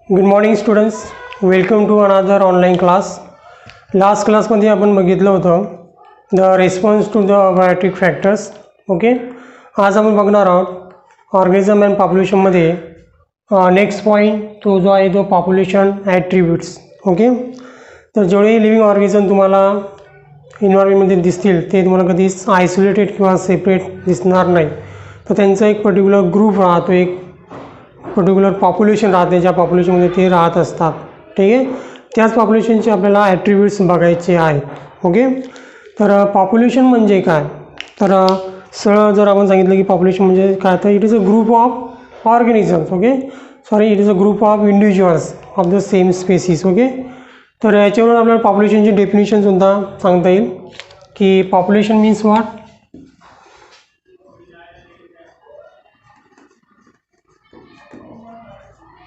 Good morning students, welcome to another online class. Last क्लासमध्ये आपण बघितलं होतं the response to the abiotic factors. Okay, आज आपण बघणार आहोत ऑर्गॅनिझम अँड पॉप्युलेशनमध्ये नेक्स्ट पॉईंट तो जो आहे तो पॉप्युलेशन ॲट्रिब्यूट्स. ओके, तर जेवढे लिव्हिंग ऑर्गॅनिझम तुम्हाला इन्व्हायरमेंटमध्ये दिसतील ते तुम्हाला कधीच आयसोलेटेड किंवा सेपरेट दिसणार नाही. तर त्यांचा एक पर्टिक्युलर ग्रुप राहतो, एक पर्टिक्युलर पॉप्युलेशन राहते, ज्या पॉप्युलेशनमध्ये ते राहत असतात. ठीक आहे, त्याच पॉप्युलेशनचे आपल्याला ॲट्रिब्यूट्स बघायचे आहेत. ओके, तर पॉप्युलेशन म्हणजे काय, तर सरळ जर आपण सांगितलं की पॉप्युलेशन म्हणजे काय, तर it is a group of organisms. Okay, sorry, it is a group of individuals of the same species. Okay, तर याच्यावरून आपल्याला पॉप्युलेशनची डेफिनेशनसुद्धा सांगता येईल की पॉप्युलेशन मीन्स व्हॉट.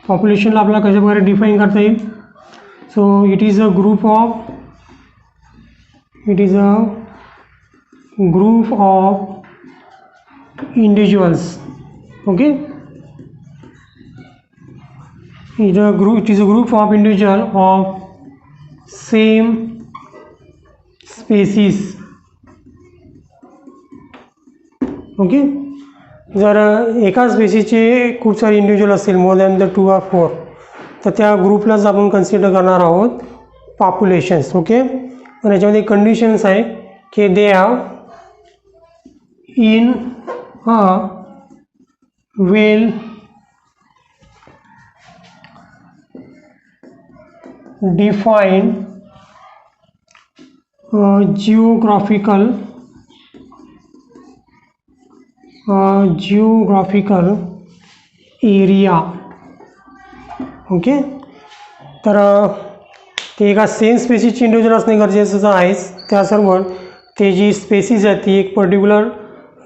पॉप्युलेशनला आपल्याला कशा प्रकारे डिफाईन करता येईल. So it is a group of individuals. Okay, it is a group of individual of same species. Okay, जर एका स्पेसीसचे खूप सारे इंडिव्हिज्युअल असतील, मोर दॅन द 2 or 4, तर त्या ग्रुपलाच आपण कन्सिडर करणार आहोत पॉप्युलेशन्स. ओके, आणि याच्यामध्ये कंडिशन्स आहे की they have in a well defined geographical area. Okay, तर ते एका सेम स्पेसीसची इंडिव्हिज्युअल असणे गरजेचं आहेच. त्यासोबत ते जी स्पेसीस आहे ती एक पर्टिक्युलर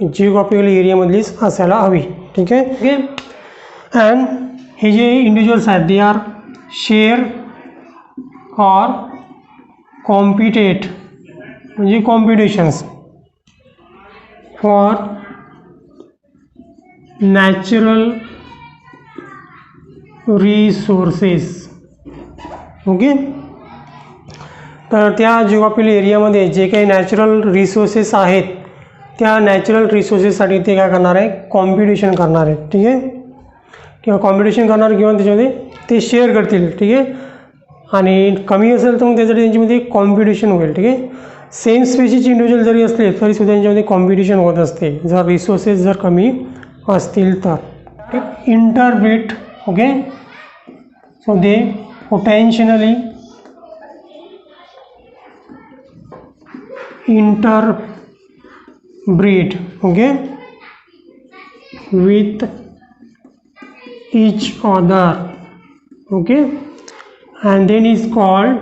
जिओग्राफिकल एरियामधलीच असायला हवी. ठीक आहे. ओके, अँड हे जे इंडिव्हिज्युअल्स आहेत दे आर शेअर ऑर कॉम्पिटेट म्हणजे competitions for natural resources. Okay, तर त्या जिओग्राफिकल एरियामध्ये जे काही नॅचरल रिसोर्सेस आहेत त्या नॅचरल रिसोर्सेससाठी ते काय करणार आहे, कॉम्पिटिशन करणार आहेत. ठीक आहे, किंवा कॉम्पिटिशन करणार किंवा त्याच्यामध्ये ते शेअर करतील. ठीक आहे, आणि कमी असेल तर मग त्यासाठी त्यांच्यामध्ये कॉम्पिटिशन होईल. ठीक आहे, सेम स्पेसीसचे इंडिव्हिज्युअल जरी असले तरीसुद्धा त्यांच्यामध्ये कॉम्पिटिशन होत असते जर रिसोर्सेस जर कमी असतील तर. Interbreed. Okay, so they potentially interbreed. Okay, with each other. Okay, and then is called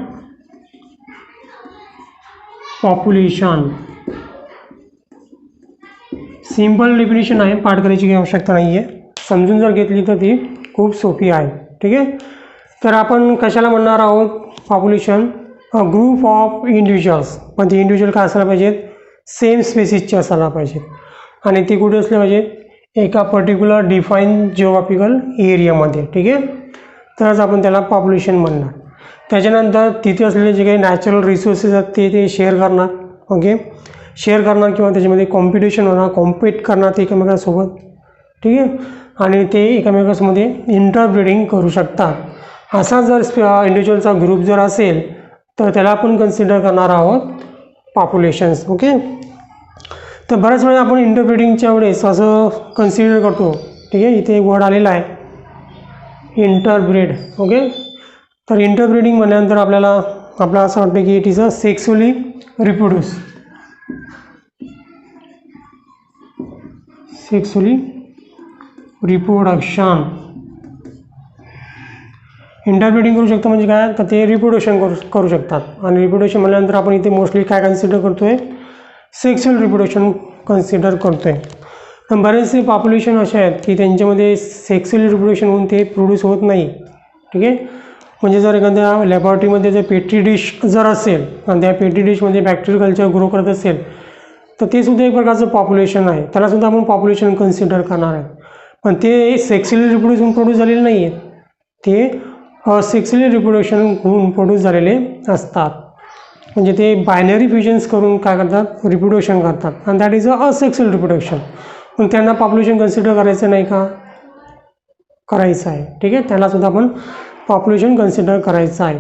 population. Simple definition आहे, पाठ करायची काही आवश्यकता नाही आहे, समजून जर घेतली तर ती खूप सोपी आहे. ठीक आहे, तर आपण कशाला म्हणणार आहोत population, a group of individuals. पण ते इंडिव्हिज्युअल काय असायला पाहिजेत, सेम स्पेसीसचे असायला पाहिजेत, आणि ते कुठे असले पाहिजेत, एका पर्टिक्युलर डिफाईन जिओग्राफिकल एरियामध्ये. ठीक आहे, तरच आपण त्याला पॉप्युलेशन म्हणणार. त्याच्यानंतर तिथे असलेले जे काही नॅचरल रिसोर्सेस आहेत ते शेअर करणार. ओके, शेअर करणार किंवा त्याच्यामध्ये कॉम्पिटिशन होणार, कॉम्पीट करणार ते एकमेकांसोबत. ठीक आहे, आणि ते एकमेकांमध्ये इंटरब्रीडिंग करू शकतात. असा जर इंडिव्हिज्युअलचा ग्रुप जर असेल तर त्याला आपण कन्सिडर करणार आहोत पॉप्युलेशन्स. ओके, तर बऱ्याच वेळा आपण इंटरब्रीडिंगच्या वेळेस असं कन्सिडर करतो. ठीक आहे, इथे एक वर्ड आलेला आहे इंटरब्रीड. ओके, तर इंटरब्रीडिंग म्हटल्यानंतर आपल्याला असं वाटतं की it is a sexually reproduction. Interbreeding करू शकतो म्हणजे काय, तर ते रिप्रोडक्शन करू शकतात. आणि रिप्रोडक्शन म्हटल्यानंतर आपण इथे मोस्टली काय कन्सिडर करतो आहे, सेक्शुअल रिप्रोडक्शन कन्सिडर करतो आहे. पण बरेचसे पॉप्युलेशन असे आहेत की त्यांच्यामध्ये सेक्शुअल रिप्रोडक्शन होऊन ते प्रोड्यूस होत नाही. ठीक आहे, म्हणजे जर एखाद्या लॅबॉरेटरीमध्ये जर पेट्री डिश जर असेल आणि त्या पेट्री डिशमध्ये बॅक्टेरियल कल्चर ग्रो करत असेल तर ते सुद्धा एक प्रकारचं पॉप्युलेशन आहे, त्यालासुद्धा आपण पॉप्युलेशन कन्सिडर करणार आहे. पण ते सेक्शुअली प्रोड्यूस झालेलं नाही आहे, ते सेक्सुअली रिप्रोडक्शन होऊन प्रोड्यूस झालेले असतात. म्हणजे ते बायनरी फ्युजन्स करून काय करतात, रिप्रोडक्शन करतात, आणि that is a sexual reproduction. पण त्यांना पॉप्युलेशन कन्सिडर करायचं नाही का, करायचं आहे. ठीक आहे, त्यालासुद्धा आपण पॉप्युलेशन कन्सिडर करायचं आहे.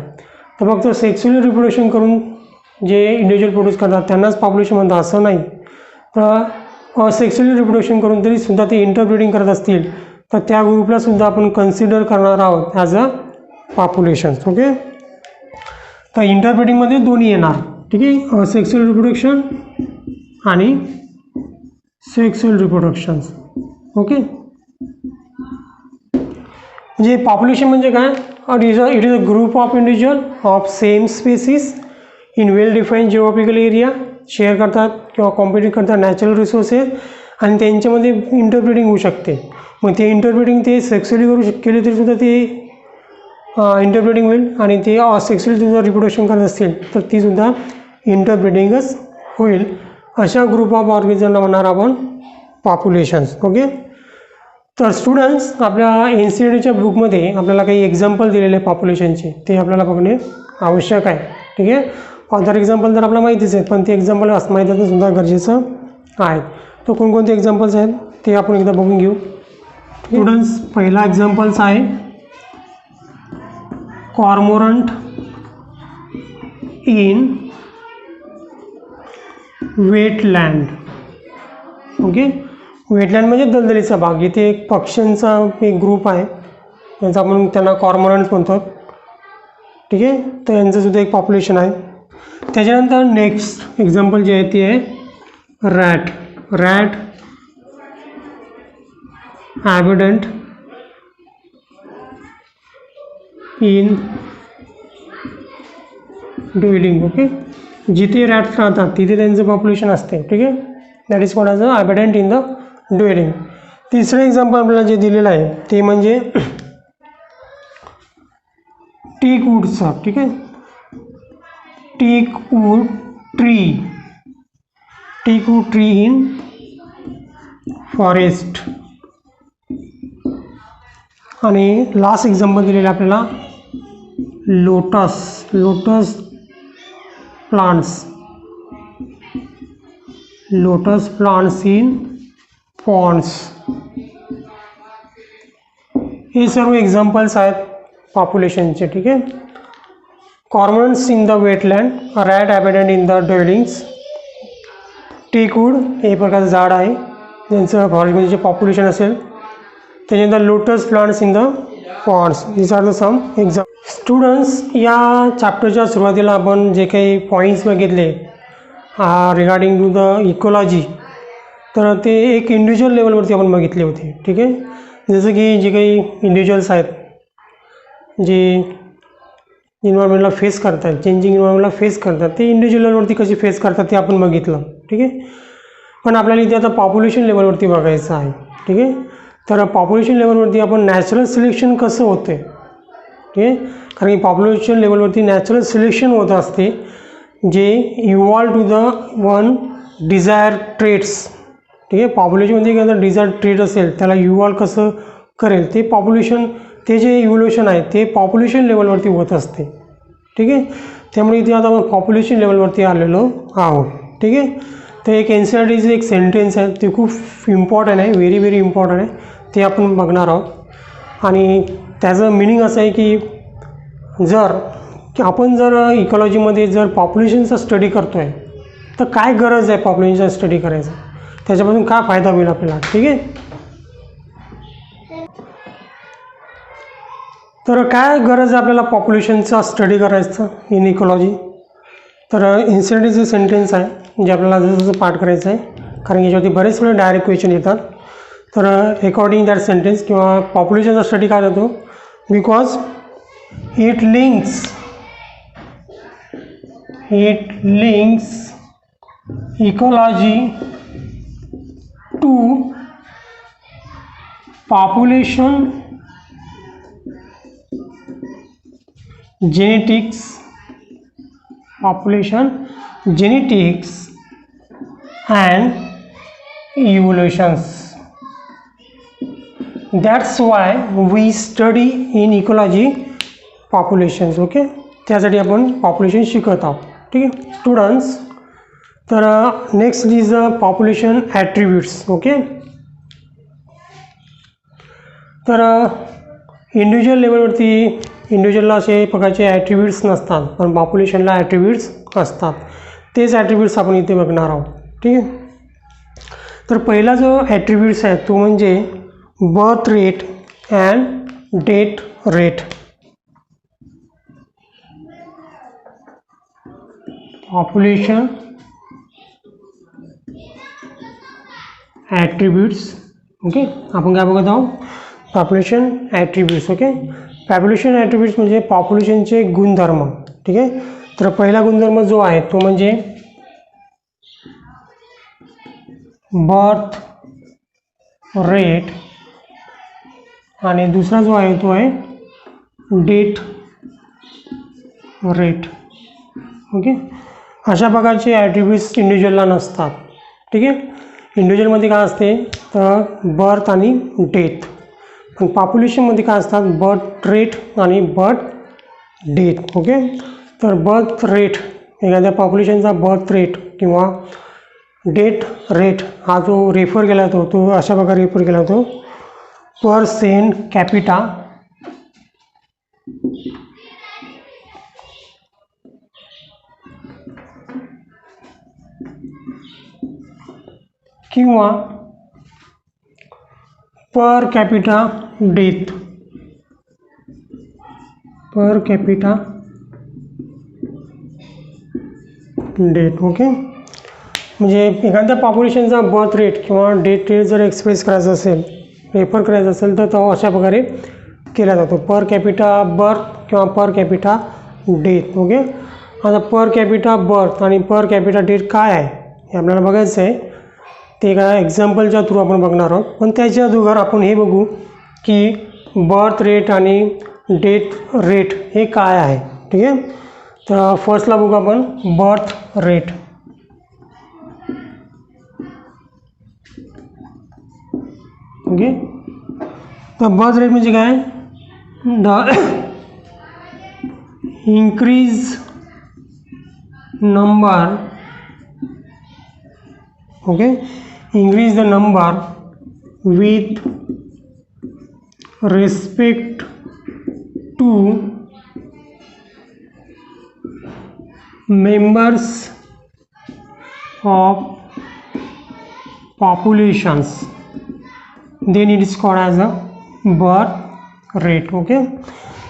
तर फक्त सेक्सुअली रिप्रोडक्शन करून जे इंडिव्हिज्युअल प्रोड्यूस करतात त्यांनाच पॉप्युलेशन म्हणतात असं नाही. तर सेक्सुअली रिप्रोडक्शन करून तरीसुद्धा ते इंटरब्रीडिंग करत असतील तर त्या ग्रुपलासुद्धा आपण कन्सिडर करणार आहोत ॲज अ पॉप्युलेशन. ओके, तर इंटरब्रीडिंगमध्ये दोन्ही येणार. ठीक आहे, सेक्सुअल रिप्रोडक्शन आणि सेक्सुअल रिप्रोडक्शन्स. ओके, म्हणजे पॉप्युलेशन म्हणजे काय, it is a group of individual of same species in well defined geographical area, share करतात किंवा कॉम्पिटिट करतात नॅचरल रिसोर्सेस, आणि त्यांच्यामध्ये इंटरब्रीडिंग होऊ शकते. मग ते इंटरब्रीडिंग ते सेक्सुअली केली तरीसुद्धा ते इंटरब्रीडिंग होईल, आणि ते सेक्सुअली सुद्धा रिप्रोडक्शन करत असतील तर तीसुद्धा इंटरब्रीडिंगच होईल. अशा ग्रुप ऑफ ऑर्गॅनिझमला म्हणणार आपण पॉप्युलेशन्स. ओके, तर स्टुडंट्स आपल्या NCERTच्या बुकमध्ये आपल्याला काही एक्झाम्पल दिलेले आहे पॉप्युलेशनचे, ते आपल्याला बघणे आवश्यक आहे. ठीक आहे, अदर एक्झाम्पल तर आपल्याला माहितीच आहेत, पण ते एक्झाम्पल माहिती असणं सुद्धा गरजेचं आहे. तर कोणकोणते एक्झाम्पल्स आहेत ते आपण एकदा बघून घेऊ. स्टुडंट्स, पहिला एक्झाम्पल्स आहे कॉर्मोरंट इन वेटलँड. ओके, वेटलँड म्हणजे दलदलीचा भाग. इथे एक पक्ष्यांचा एक ग्रुप आहे, यांचा आपण त्यांना कॉर्मोरंट्स म्हणतो. ठीक आहे, तर यांचंसुद्धा एक पॉप्युलेशन आहे. त्याच्यानंतर नेक्स्ट एक्झाम्पल जे आहे ते आहे rat. Rat abundant in dwelling. Okay, जिथे रॅट्स राहतात तिथे त्यांचं पॉप्युलेशन असते. ठीक आहे, that is called as a abundant in the dwelling. तिसरं एक्झाम्पल आपल्याला जे दिलेलं आहे ते म्हणजे टीकवूडचा. ठीक आहे, teakwood tree. Teakwood tree in forest. आणि लास्ट एक्झाम्पल दिलेलं आपल्याला lotus. Lotus plants. Lotus plants in ponds. हे सर्व एक्झाम्पल्स आहेत पॉप्युलेशनचे. ठीक आहे, cormorants in the wetland, rat abundant in the dwellings, टीकवूड हे प्रकारचं झाड आहे ज्यांचं फॉरेस्टमध्ये जे पॉप्युलेशन असेल. त्याच्यानंतर lotus plants in the ponds. This are the some exam. Students, या चॅप्टरच्या सुरुवातीला आपण जे काही पॉईंट्स बघितले रिगार्डिंग टू द इकोलॉजी, तर ते एक इंडिव्हिज्युअल लेवलवरती आपण बघितले होते. ठीक आहे, जसं की जे काही इंडिव्हिज्युअल्स आहेत जे इन्व्हायरमेंटला फेस करतात, चेंजिंग इन्व्हायरमेंटला फेस करतात, ते इंडिव्हिज्युअल लेवलवरती कशी फेस करतात ते आपण बघितलं. ठीक आहे, पण आपल्याला इथे आता पॉप्युलेशन लेवलवरती बघायचं आहे. ठीक आहे, तर पॉप्युलेशन लेवलवरती आपण नॅचरल सिलेक्शन कसं होते. ठीक आहे, कारण की पॉप्युलेशन लेवलवरती नॅचरल सिलेक्शन होत असते जे evolve to the one desire traits. ठीक आहे, पॉप्युलेशनमध्ये एखादा डिझायर ट्रेट असेल त्याला इव्हॉल्व कसं करेल ते पॉप्युलेशन, ते जे इव्होल्युशन आहे ते पॉप्युलेशन लेवलवरती होत असते. ठीक आहे, त्यामुळे इथे आता आपण पॉप्युलेशन लेवलवरती आलेलो आहोत. ठीक आहे, तर एक NCERTचं एक सेंटेन्स आहे ते खूप इम्पॉर्टंट आहे, व्हेरी व्हेरी इम्पॉर्टंट आहे, ते आपण बघणार आहोत. आणि त्याचं मिनिंग असं आहे की आपण जर इकॉलॉजीमध्ये जर पॉप्युलेशनचा स्टडी करतो आहे तर काय गरज आहे पॉप्युलेशनचा स्टडी करायचं, त्याच्यापासून काय फायदा होईल आपल्याला. ठीक आहे, तर काय गरज आहे आपल्याला पॉप्युलेशनचा स्टडी करायचं इन इकॉलॉजी. तर NCERTचं सेंटेन्स आहे जे आपल्याला जसं पाठ करायचं आहे, कारण याच्यावरती बरेच वेळा डायरेक्ट क्वेश्चन येतात. तर अकॉर्डिंग दॅट सेंटेन्स किंवा पॉप्युलेशनचा स्टडी काय होतो, because it links ecology to population genetics and evolutions. That's why we study in ecology populations. Okay, त्यासाठी आपण पॉप्युलेशन शिकत आहोत. ठीक आहे स्टुडंट्स. तर next is population attributes. Okay, तर इंडिव्हिज्युअल लेवलवरती इंडिव्हिज्युअलला असे प्रकारचे ॲट्रिब्यूट्स नसतात, पण पॉप्युलेशनला ॲट्रिब्यूट्स असतात. तेच ॲट्रिब्यूट्स आपण इथे बघणार आहोत. ठीक आहे, तर पहिला जो ॲट्रिब्यूट्स आहे तो म्हणजे birth rate and death rate. Population attributes. Okay, आपण काय बघत आहोत? Population attributes. Okay, population attributes म्हणजे पॉप्युलेशनचे गुणधर्म. ठीक आहे, तर पहिला गुणधर्म जो आहे तो म्हणजे बर्थ रेट आणि दुसरा जो आहे तो आहे डेथ रेट. ओके, अशा प्रकारचे ॲट्रिब्यूट्स इंडिव्हिज्युअलला नसतात. ठीक आहे, इंडिव्हिज्युअलमध्ये काय असते तर बर्थ आणि डेथ, पण पॉप्युलेशनमध्ये काय असतात बर्थ रेट आणि बर्थ डेथ. ओके, तर बर्थ रेट एखाद्या पॉप्युलेशनचा बर्थ रेट किंवा डेथ रेट हा जो रेफर केला जातो तो अशा प्रकारे रेफर केला जातो पर्सेंट कॅपिटा किंवा per capita death. Per capita death. Okay, म्हणजे एखाद्या पॉप्युलेशनचा बर्थ रेट किंवा डेथ रेट जर एक्सप्रेस करायचं असेल, रेफर करायचं असेल तर तो अशा प्रकारे केला जातो पर कॅपिटा बर्थ किंवा पर कॅपिटा डेथ. ओके, आता पर कॅपिटा बर्थ आणि पर कॅपिटा डेथ काय आहे हे आपल्याला बघायचं आहे. ते एका एक्झाम्पलच्या थ्रू आपण बघणार आहोत, पण त्याच्या अगोदर आपण हे बघू की बर्थ रेट आणि डेथ रेट हे काय आहे. ठीक आहे, तर फर्स्टला बघू आपण बर्थ रेट. ओके, तर बर्थ रेट म्हणजे काय the increase number. Okay, increase the number with respect to members of populations, then it is called as a birth rate. Okay,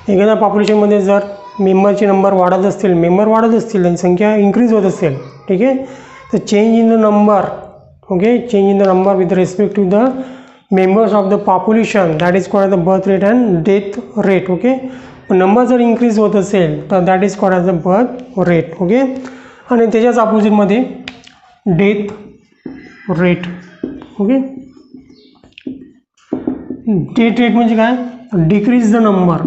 एखाद्या पॉप्युलेशनमध्ये जर मेंबरचे नंबर वाढत असतील, मेंबर वाढत असतील, त्यांची संख्या इन्क्रीज होत असेल, ठीक आहे, तर change in the number. Okay, change in the number with respect to the members of the population that is called the birth rate and death rate. Okay, number जर इन्क्रीज होत असेल तर that is called as the birth rate. Okay, आणि त्याच्याच अपोजिटमध्ये death rate. Okay, death rate म्हणजे काय decrease the number,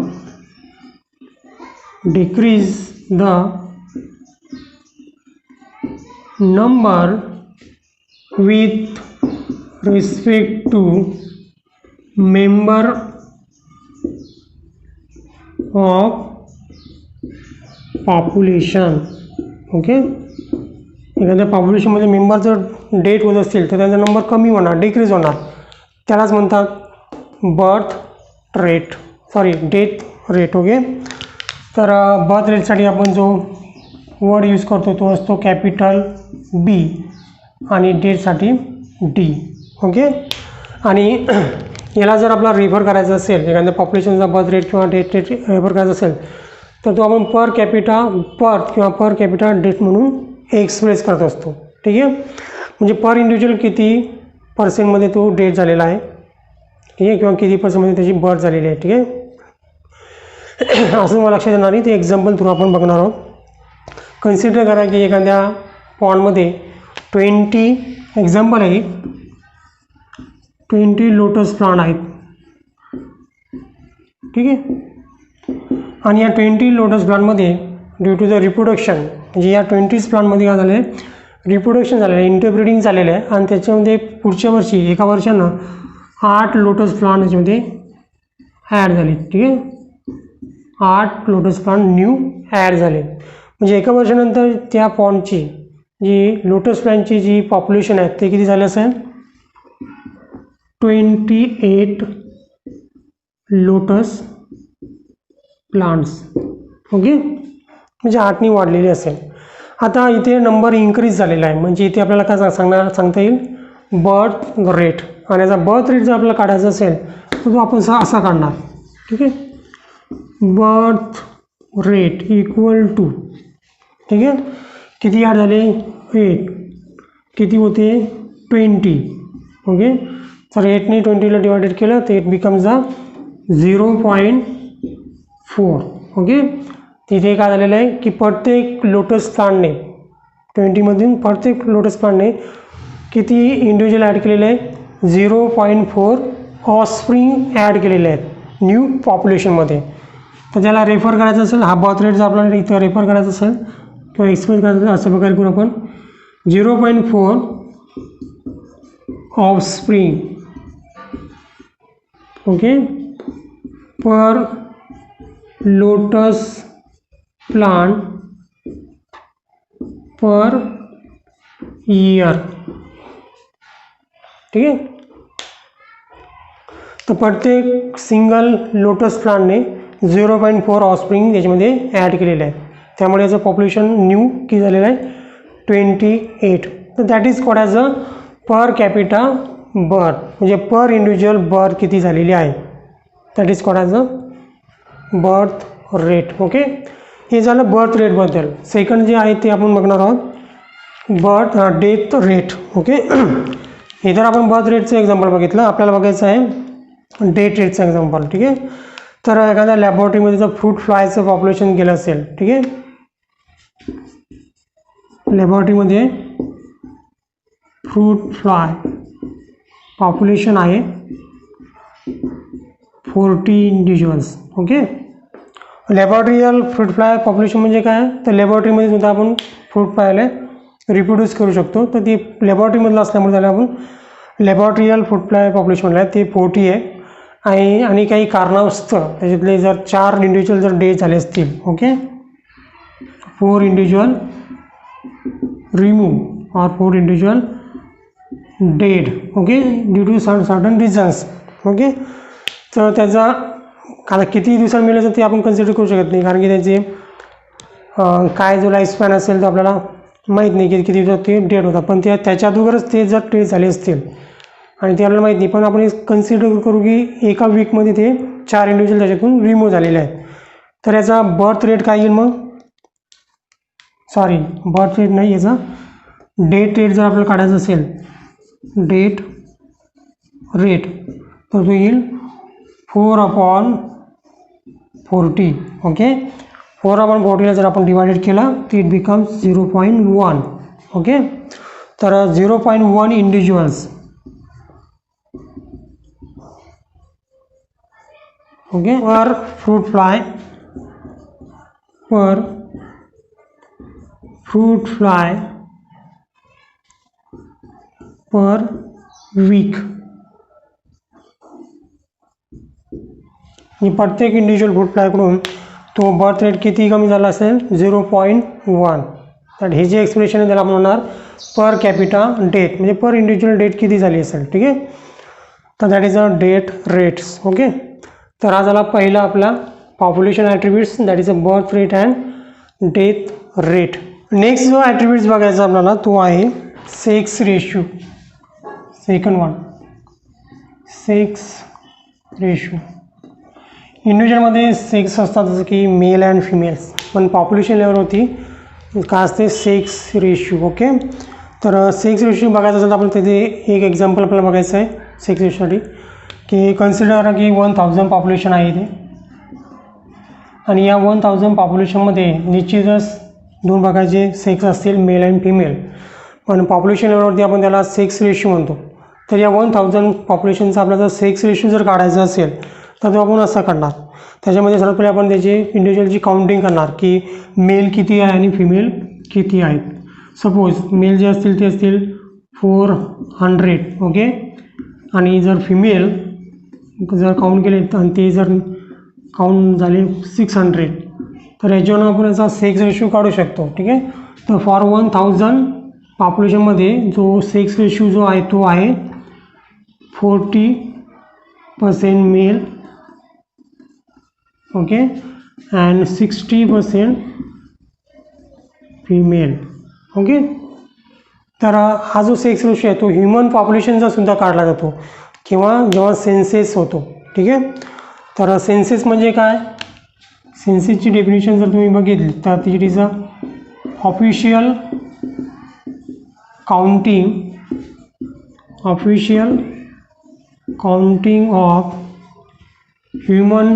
decrease the number with respect to member of population. Okay, एखाद्या पॉप्युलेशनमध्ये मेंबर जर डेट होत असतील तर त्यांचा नंबर कमी होणार, डिक्रीज होणार, त्यालाच म्हणतात birth rate, sorry death rate. Okay, तर बर्थ रेटसाठी आपण जो वर्ड यूज करतो तो असतो कॅपिटल बी आणि डेटसाठी डी. ओके, आणि याला जर आपला रेफर करायचा असेल, एखाद्या पॉप्युलेशनचा बर्थ रेट किंवा डेथ रेट रेफर करायचा असेल तर तो आपण पर कॅपिटा बर्थ किंवा पर कॅपिटा डेथ म्हणून एक्सप्रेस करत असतो. ठीक आहे, म्हणजे पर इंडिव्हिज्युअल किती पर्सेंटमध्ये तो डेथ झालेला आहे, ठीक आहे, किंवा किती पर्सेंटमध्ये त्याची बर्थ झालेली आहे. ठीक आहे, असं मला लक्षात येणार नाही, ते एक्झाम्पल थ्रू आपण बघणार आहोत. कन्सिडर करा की एखाद्या पॉन्डमध्ये 20 एक्झाम्पल आहे, 20 लोटस प्लांट आहेत. ठीक आहे, आणि या 20 लोटस प्लांटमध्ये ड्यू टू द रिप्रोडक्शन, म्हणजे या 20 प्लांटमध्ये काय झालं आहे, रिप्रोडक्शन झालेलं आहे, इंटरब्रीडिंग झालेलं आहे, आणि त्याच्यामध्ये पुढच्या वर्षी एका वर्षानं 8 लोटस प्लांट याच्यामध्ये ॲड झाले. ठीक आहे, 8 लोटस प्लांट न्यू ॲड झाले. म्हणजे एका वर्षानंतर त्या पॉन्डची जी लोटस प्लांटची जी पॉप्युलेशन आहे ते किती झाले असेल, 28 लोटस प्लांट्स. ओके, म्हणजे 8नी वाढलेली असेल. आता इथे नंबर इन्क्रीज झालेला आहे, म्हणजे इथे आपल्याला काय सांगता येईल, बर्थ रेट. आणि याचा बर्थ रेट जर आपल्याला काढायचा असेल तर तो आपण असा काढणार. ठीक आहे, बर्थ रेट इक्वल टू, ठीक आहे, किती ॲड झाले, 8, किती होते, 20. ओके, तर 8ने 20ला डिवायडेड केलं तर इट बिकम्स 0.4. ओके, तिथे काय झालेलं आहे की प्रत्येक लोटस प्लांटने 20मधून प्रत्येक लोटस प्लांटने किती इंडिव्हिज्युअल ॲड केलेले आहे, 0.4 ऑफस्प्रिंग ॲड केलेले आहेत न्यू पॉप्युलेशनमध्ये. तर त्याला रेफर करायचं असेल, हा बर्थ रेट जर आपल्याला इथं रेफर करायचं असेल किंवा एक्सप्रेस करायचं असेल, अशा प्रकारे करू आपण, 0.4 ऑफस्प्रिंग, ओके, पर लोटस प्लांट पर ईयर. ठीक आहे, तर प्रत्येक सिंगल लोटस प्लांटने 0.4 ऑफस्प्रिंग त्याच्यामध्ये ॲड केलेलं आहे. त्यामुळे याचं पॉप्युलेशन न्यू किती झालेलं आहे, 28. तर that is called as a per capita birth, म्हणजे पर इंडिव्हिज्युअल बर्थ किती झालेली आहे, that is called as a birth rate. Okay, हे झालं बर्थ रेटबद्दल. सेकंड जे आहे ते आपण बघणार आहोत, डेथ रेट. ओके, हे जर आपण बर्थ रेटचं एक्झाम्पल बघितलं, आपल्याला बघायचं आहे डेथ रेटचं एक्झाम्पल. ठीक आहे, तर एखाद्या लॅबोरेटरीमध्ये जर फ्रूट फ्लायचं पॉप्युलेशन गेलं असेल, ठीक आहे, लॅबोरेटरीमध्ये फ्रूट फ्लाय पॉप्युलेशन आहे 40 individuals. Okay, laboratorial fruit fly population म्हणजे काय, तर लॅबोरेटरीमध्ये सुद्धा आपण फ्रूट फ्लायला रिप्रोड्यूस करू शकतो. तर ती लॅबोरेटरीमधलं असल्यामुळे त्याला आपण लॅबोरेटरियल फ्रूट फ्लाय पॉप्युलेशन म्हणलं, ते 40 आहे. आणि काही कारणास्तव त्याच्यातले जर 4 इंडिव्हिज्युअल जर डेथ झाले असतील, okay, 4 individual remove or 4 individual dead, okay, due to certain reasons. Okay, तर त्याचा आता किती दिवसांनी मिळालं ते आपण कन्सिडर करू शकत नाही, कारण की त्याचे काय जो लाईफ स्पॅन असेल तर आपल्याला माहीत नाही की किती दिवसात ते डेड होता. पण त्याच्या अगोदरच ते जर डेथ झाले असतील आणि ते आपल्याला माहीत नाही, पण आपण कन्सिडर करू की एका वीकमध्ये ते 4 इंडिव्हिज्युअल त्याच्यातून रिमूव्ह झालेले आहेत. तर याचा बर्थ रेट काय येईल मग, सॉरी बर्थ रेट नाही, याचा डेथ रेट जर आपल्याला काढायचं असेल, डेथ रेट, तर तो येईल 4/40. ओके, 4/40ला जर आपण डिवायडेड केला तर इट बिकम्स 0.1. ओके, तर 0.1 इंडिव्हिज्युअल्स, ओके, पर फ्रूट फ्लाय पर वीक. प्रत्येक इंडिव्हिज्युअल फ्रूट फ्लायकडून तो बर्थ रेट किती कमी झाला असेल, 0.1. तर हे जे एक्सप्रेशन आहे त्याला आपण म्हणणार पर कॅपिटा डेथ, म्हणजे पर इंडिव्हिज्युअल डेथ किती झाली असेल. ठीक आहे, तर that is a death rates. Okay, तर हा झाला पहिला आपला population attributes, that is a birth rate and death rate. Next जो ॲट्रिब्यूट्स बघायचा आपल्याला तो आहे sex ratio. Second one, sex ratio. इंडिव्हिज्युअलमध्ये सेक्स असतात जसं की मेल अँड फिमेल्स, पण पॉप्युलेशन लेवलवरती काय असते, सेक्स रेशो. ओके, तर सेक्स रेशो बघायचं असेल तर आपण तिथे एक एक्झाम्पल आपल्याला बघायचं आहे सेक्स रेशोसाठी, की कन्सिडर करा की 1000 पॉप्युलेशन आहे इथे, आणि या 1000 पॉप्युलेशनमध्ये निश्चितच 2 प्रकारचे सेक्स असतील, मेल अँड फिमेल, पण पॉप्युलेशन लेवलवरती आपण त्याला सेक्स रेशो म्हणतो. तर या 1000 पॉप्युलेशनचा आपल्याला जर सेक्स रेशो जर काढायचा असेल तर तो आपण असा काढणार. त्याच्यामध्ये सर्वात पहिले आपण त्याची इंडिव्हिज्युअलची काउंटिंग करणार की मेल किती आहे आणि फिमेल किती आहेत. सपोज मेल जे असतील ते असतील 400. ओके, आणि जर फिमेल जर काउंट केले आणि ते जर काउंट झाले 600. तर याच्यावरून आपण याचा सेक्स रेशो काढू शकतो. ठीक आहे. तर फॉर 1000 पॉप्युलेशनमध्ये जो सेक्स रेशो जो आहे तो आहे 40% male, okay, and 60% female. Okay. तर हा जो सेक्स रेशो आहे तो ह्युमन पॉप्युलेशनचा सुद्धा काढला जातो किंवा जेव्हा सेन्सेस होतो. ठीक आहे. तर सेन्सेस म्हणजे काय, सेन्सेसची डेफिनेशन जर तुम्ही बघितली तर it is a official counting of human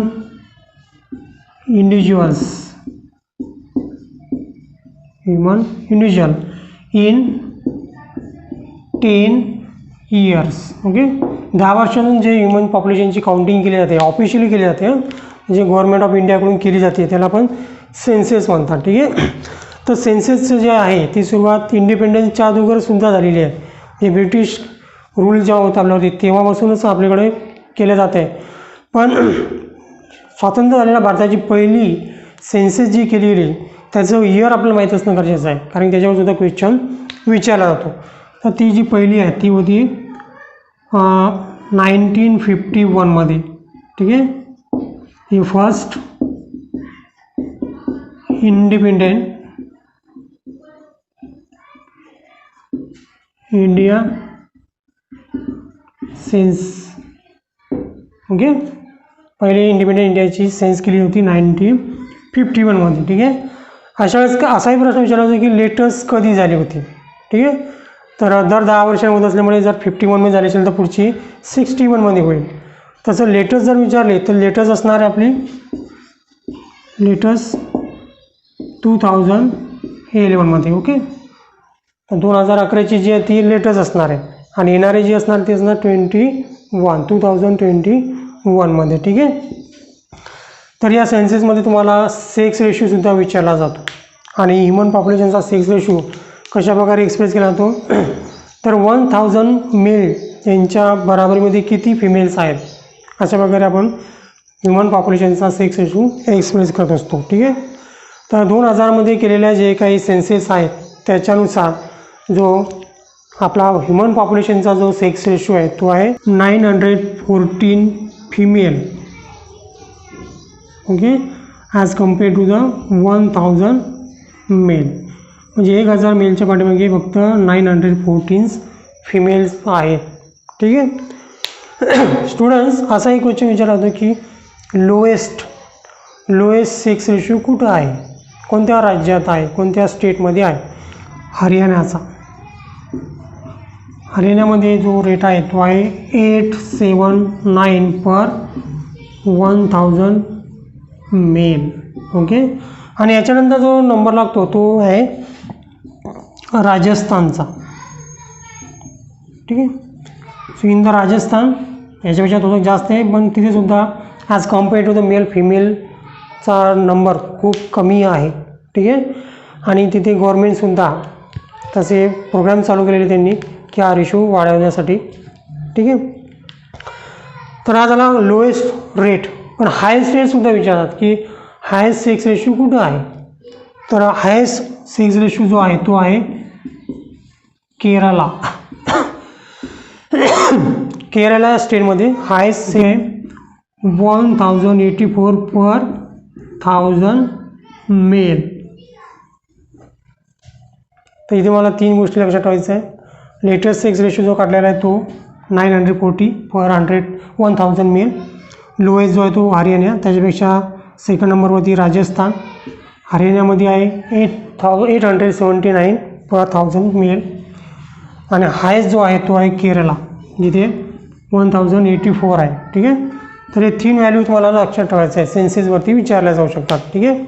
individual in 10 years. Okay. 10 वर्षांतून जे ह्युमन पॉप्युलेशनची काउंटिंग केली जाते, ऑफिशियली केली जाते, म्हणजे गव्हर्नमेंट ऑफ इंडियाकडून केली जाते, त्याला आपण सेन्सेस म्हणतात. ठीक आहे. तर सेन्सेसचं जे आहे ती सुरुवात इंडिपेंडन्सच्या अगोदर सुद्धा झालेली आहे. जे ब्रिटिश रूल जेव्हा होता आपल्यावरती तेव्हापासूनच आपल्याकडे केलं जातं आहे. पण स्वातंत्र्य झालेल्या भारताची पहिली सेन्सेस जी केलेली त्याचं इयर आपल्याला माहीत असणं गरजेचं आहे, कारण त्याच्यावर सुद्धा क्वेश्चन विचारला जातो. तर ती जी पहिली आहे ती होती 1951मध्ये. ठीक आहे. ही first independent India census. Okay. पहिले इंडिपेंडेंट इंडियाची सेन्स केली होती 1951मध्ये. ठीक आहे. अशा वेळेस असाही प्रश्न विचारला होता की लेटेस्ट कधी झाली होती. ठीक आहे. तर दर 10 वर्षांमध्ये असल्यामुळे जर 51मध्ये झाली असेल तर पुढची 61मध्ये होईल. तसं लेटेस्ट जर विचारले तर लेटेस्ट असणार आहे आपली लेटेस्ट 2011मध्ये. ओके. तर 2011ची जी आहे ती लेटेस्ट असणार आहे आणि येणारी जी असणार ती असणार 2021मध्ये. ठीक आहे. तर या सेन्सेसमध्ये तुम्हाला सेक्स रेशोसुद्धा विचारला जातो आणि ह्युमन पॉप्युलेशनचा सेक्स रेशो कशाप्रकारे एक्सप्रेस केला जातो. तर 1000 मेल यांच्या बराबरीमध्ये किती फिमेल्स आहेत अशा प्रकारे आपण ह्युमन पॉप्युलेशनचा सेक्स रेशो एक्सप्रेस करत असतो. ठीक आहे. तर 2000मध्ये केलेल्या जे काही सेन्सेस आहेत त्याच्यानुसार जो आपला ह्युमन पॉप्युलेशनचा जो सेक्स रेशो आहे तो आहे 914 female. Okay. As compare to the 1000 male. म्हणजे 1000 मेलच्या पाठीमागे फक्त 914 फिमेल्स आहेत. ठीक आहे. स्टुडंट्स, असाही क्वेश्चन विचारला होता की लोएस्ट सेक्स रेशो कुठं आहे, कोणत्या राज्यात आहे, कोणत्या स्टेटमध्ये आहे. हरियाणामध्ये जो रेट आहे तो आहे 879 पर 1000 मेल. ओके. आणि याच्यानंतर जो नंबर लागतो तो आहे राजस्थानचा. ठीक आहे. सो इन द राजस्थान याच्यापेक्षा थोडं जास्त आहे, पण तिथेसुद्धा as compare to the male फिमेलचा नंबर खूप कमी आहे. ठीक आहे. आणि तिथे गव्हर्मेंटसुद्धा तसे प्रोग्राम चालू केलेले त्यांनी की हा रेशो वाढवण्यासाठी. ठीक आहे. तर हा झाला लोएस्ट रेट. पण हायेस्ट रेटसुद्धा विचारतात की हायेस्ट सेक्स रेशो कुठं आहे. तर हायेस्ट सेक्स रेशो जो आहे तो आहे केरला. केरला स्टेटमध्ये हायेस्ट आहे 1084 पर 1000 मेल. तर इथे मला 3 गोष्टी लक्षात ठेवायचं आहे. लेटेस्ट सेक्स रेशो जो काढलेला आहे तो 940 पर 1000 मेल. लोएस्ट जो आहे तो हरियाणा, त्याच्यापेक्षा सेकंड नंबरवरती राजस्थान. हरियाणामध्ये आहे 879 पर 1000 मेल. आणि हायेस्ट जो आहे तो आहे केरला, जिथे 1084 आहे. ठीक आहे. तर हे 3 व्हॅल्यू तुम्हाला लक्षात ठेवायचं आहे, सेन्सेसवरती विचारल्या जाऊ शकतात. ठीक आहे.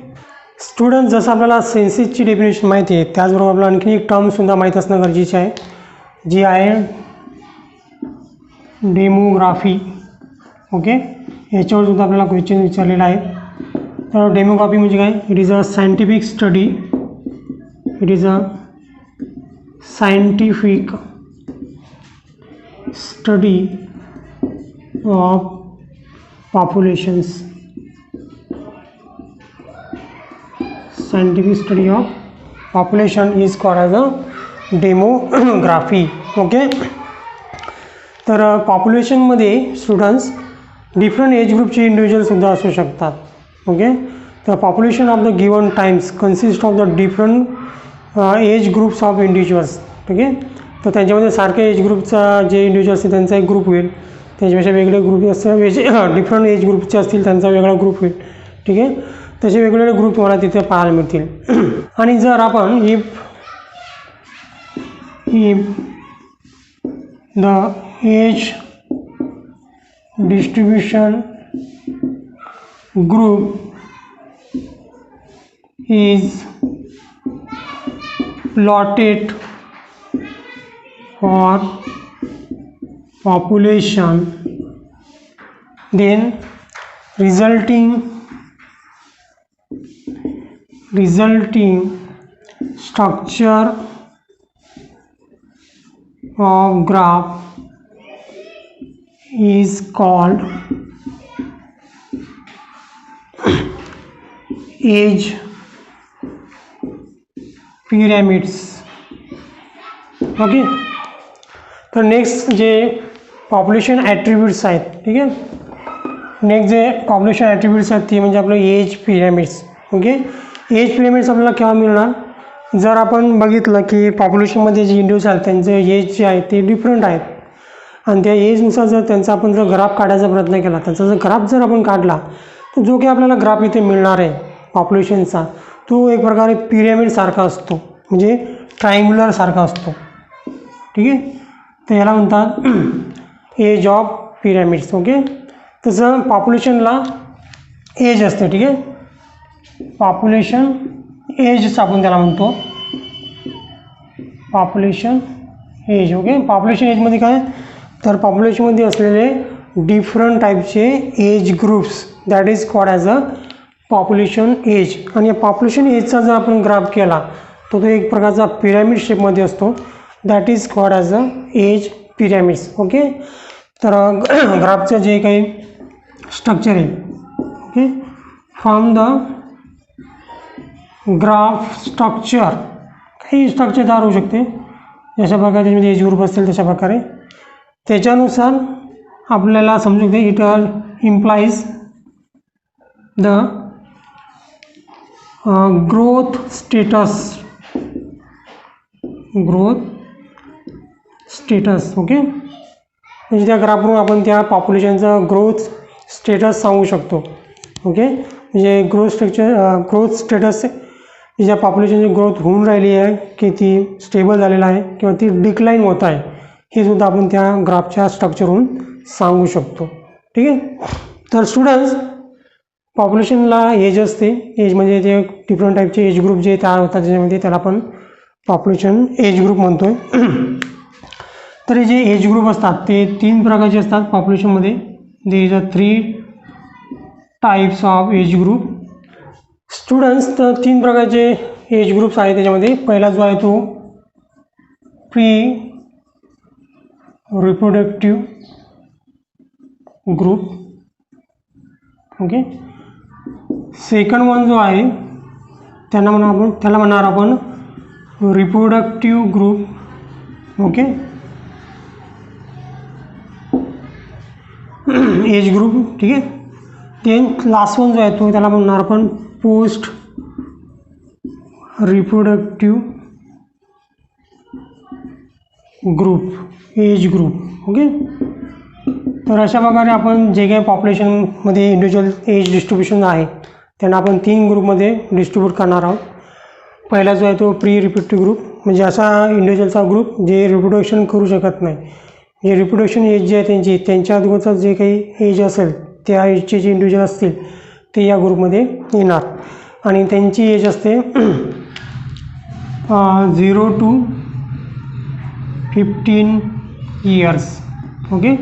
स्टुडंट, जसं आपल्याला सेन्सेसची डेफिनेशन माहिती आहे त्याचबरोबर आपल्याला आणखी एक टर्मसुद्धा माहीत असणं गरजेचे आहे, जी आहे डेमोग्राफी. ओके. याच्यावर सुद्धा आपल्याला क्वेश्चन विचारलेला आहे. तर डेमोग्राफी म्हणजे काय, it is a scientific study of populations. Scientific study of population is called as a demography. Okay. तर पॉप्युलेशनमध्ये स्टुडंट्स डिफरंट एज ग्रुपचे इंडिव्हिज्युअलसुद्धा असू शकतात. ओके. तर population of the given times consist of the different age groups of individuals. ठीक आहे. तर त्यांच्यामध्ये सारख्या एज ग्रुपचा जे इंडिव्हिज्युअल्स असतील त्यांचा एक ग्रुप होईल, त्याच्यापेक्षा वेगळे ग्रुप असं डिफरंट एज ग्रुपचे असतील त्यांचा वेगळा ग्रुप होईल. ठीक आहे. तसे वेगवेगळे ग्रुप तुम्हाला तिथे पाहायला मिळतील. आणि जर आपण if the age distribution group is plotted for population, then resulting structure of graph is called age pyramids. Okay. तर नेक्स्ट जे पॉप्युलेशन ॲट्रिब्यूट्स आहेत. ठीक आहे. नेक्स्ट जे पॉप्युलेशन ॲट्रिब्यूट्स आहेत ते म्हणजे आपलं age pyramids. Okay. Age pyramids आपल्याला केव्हा मिळणार, जर आपण बघितलं की पॉप्युलेशनमध्ये जे इंडिव्हिज्युअल्स आहेत त्यांचे एज जे आहे ते डिफरंट आहेत आणि त्या एजनुसार जर त्यांचा आपण जर ग्राफ काढायचा प्रयत्न केला, त्यांचा जर ग्राफ जर आपण काढला तर जो काही आपल्याला ग्राफ इथे मिळणार आहे पॉप्युलेशनचा तो एक प्रकारे पिरॅमिडसारखा असतो, म्हणजे ट्रायंग्युलर सारखा असतो. ठीक आहे. तर याला म्हणतात एज ऑफ पिरॅमिड्स. ओके. तसं पॉप्युलेशनला एज असते. ठीक आहे. पॉप्युलेशन एज आपण त्याला म्हणतो पॉप्युलेशन एज. ओके. पॉप्युलेशन एजमध्ये काय, तर पॉप्युलेशनमध्ये असलेले डिफरंट टाईपचे age groups that is called as a population age. आणि या पॉप्युलेशन एजचा जर आपण ग्राफ केला तर तो एक प्रकारचा पिरॅमिड शेपमध्ये असतो that is called as a age pyramids. Okay. तर ग्राफचं जे काही स्ट्रक्चर आहे. Okay. From the graph structure काही स्ट्रक्चर तयार होऊ शकते जशा प्रकारे त्याच्यामध्ये एज ग्रुप असतील तशा प्रकारे त्याच्यानुसार आपल्याला समजू शकते it all implies the growth status. Okay. म्हणजे त्या ग्राफवरून आपण त्या पॉप्युलेशनचा ग्रोथ स्टेटस सांगू शकतो. ओके. म्हणजे ग्रोथ स्टेटस ज्या पॉप्युलेशनची ग्रोथ होऊन राहिली आहे की ती स्टेबल झालेलं आहे किंवा ती डिक्लाईन होत आहे हे सुद्धा आपण त्या ग्राफच्या स्ट्रक्चरवरून सांगू शकतो. ठीक आहे. तर स्टुडंट्स पॉप्युलेशनला एज असते. एज म्हणजे जे डिफरंट टाईपचे एज ग्रुप जे तयार होतात त्याच्यामध्ये त्याला आपण पॉप्युलेशन एज ग्रुप म्हणतो आहे. तर हे जे एज ग्रुप असतात ते 3 प्रकारचे असतात पॉप्युलेशनमध्ये. There is a 3 types of age group. Students तर 3 प्रकारचे एज ग्रुप्स आहेत त्याच्यामध्ये. पहिला जो आहे तो pre reproductive group. Okay. Second one जो आहे त्याला म्हणणार आपण reproductive group. Okay. Age group. ठीक आहे. देन लास्ट वन जो आहे तो त्याला म्हणणार आपण post reproductive group age group. Okay. तर अशा प्रकारे आपण जे काही पॉप्युलेशनमध्ये इंडिव्हिज्युअल एज डिस्ट्रीब्युशन आहे त्यांना आपण 3 ग्रुपमध्ये डिस्ट्रीब्यूट करणार आहोत. पहिला जो आहे तो प्री रिप्रोडक्टिव्ह ग्रुप म्हणजे असा इंडिव्हिज्युअलचा ग्रुप जे रिप्रोडक्शन करू शकत नाही. जे रिप्रोडक्शन एज जे आहे त्यांच्या अगोदरचा जे काही एज असेल त्या एजचे जे इंडिव्हिज्युअल असतील ते या ग्रुपमध्ये येणार आणि त्यांची एज असते 0 to 15 इयर्स. ओके.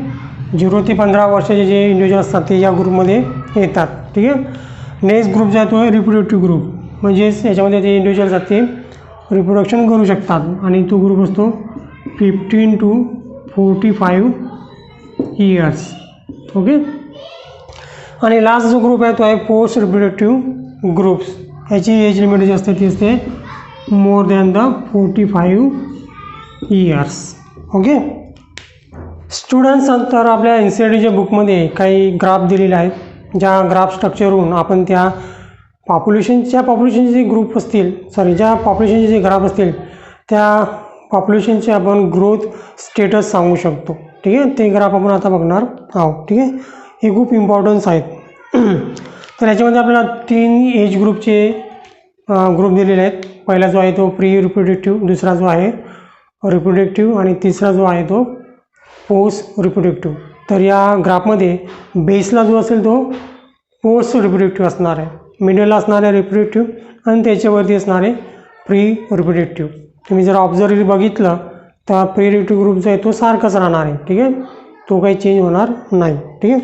0 ते 15 वर्षाचे जे इंडिव्हिज्युअल असतात ते या ग्रुपमध्ये येतात. ठीक आहे. नेक्स्ट ग्रुप जो आहे तो रिप्रोडक्टिव्ह ग्रुप म्हणजेच याच्यामध्ये जे इंडिव्हिज्युअल्स आहेत ते रिप्रोडक्शन करू शकतात आणि तो ग्रुप असतो 15 to 45 इयर्स. ओके. आणि लास्ट जो ग्रुप आहे तो आहे पोस्ट रिप्रोडक्टिव्ह ग्रुप्स. ह्याची एज लिमिट जी असते ती असते more than the 45 years. Okay students, तर आपल्या एन सी आर टीच्या बुकमध्ये काही ग्राफ दिलेले आहेत, ज्या ग्राफ स्ट्रक्चरवरून आपण त्या पॉप्युलेशनचे जे ग्रुप असतील ज्या पॉप्युलेशनचे जे ग्राफ असतील त्या पॉप्युलेशनचे आपण ग्रोथ स्टेटस सांगू शकतो. ठीक आहे, ते ग्राफ आपण आता बघणार आहोत. ठीक आहे, हे खूप इम्पॉर्टन्स आहेत. तर याच्यामध्ये आपल्याला 3 एज ग्रुपचे ग्रुप दिलेले आहेत. पहिला जो आहे तो प्री रिप्रोडक्टिव्ह, दुसरा जो आहे रिप्रोडक्टिव्ह आणि तिसरा जो आहे तो पोस्ट रिप्रोडक्टिव्ह. तर या ग्राफमध्ये बेसला जो असेल तो पोस्ट रिप्रोडक्टिव्ह असणार आहे, मिडलला असणार आहे रिप्रोडक्टिव्ह आणि त्याच्यावरती असणार आहे प्री रिप्रोडक्टिव्ह. तुम्ही जर ऑब्झर्व बघितलं तर प्री रिप्रोडक्टिव्ह ग्रुप जो आहे तो सारखाच राहणार आहे. ठीक आहे, तो काही चेंज होणार नाही. ठीक आहे,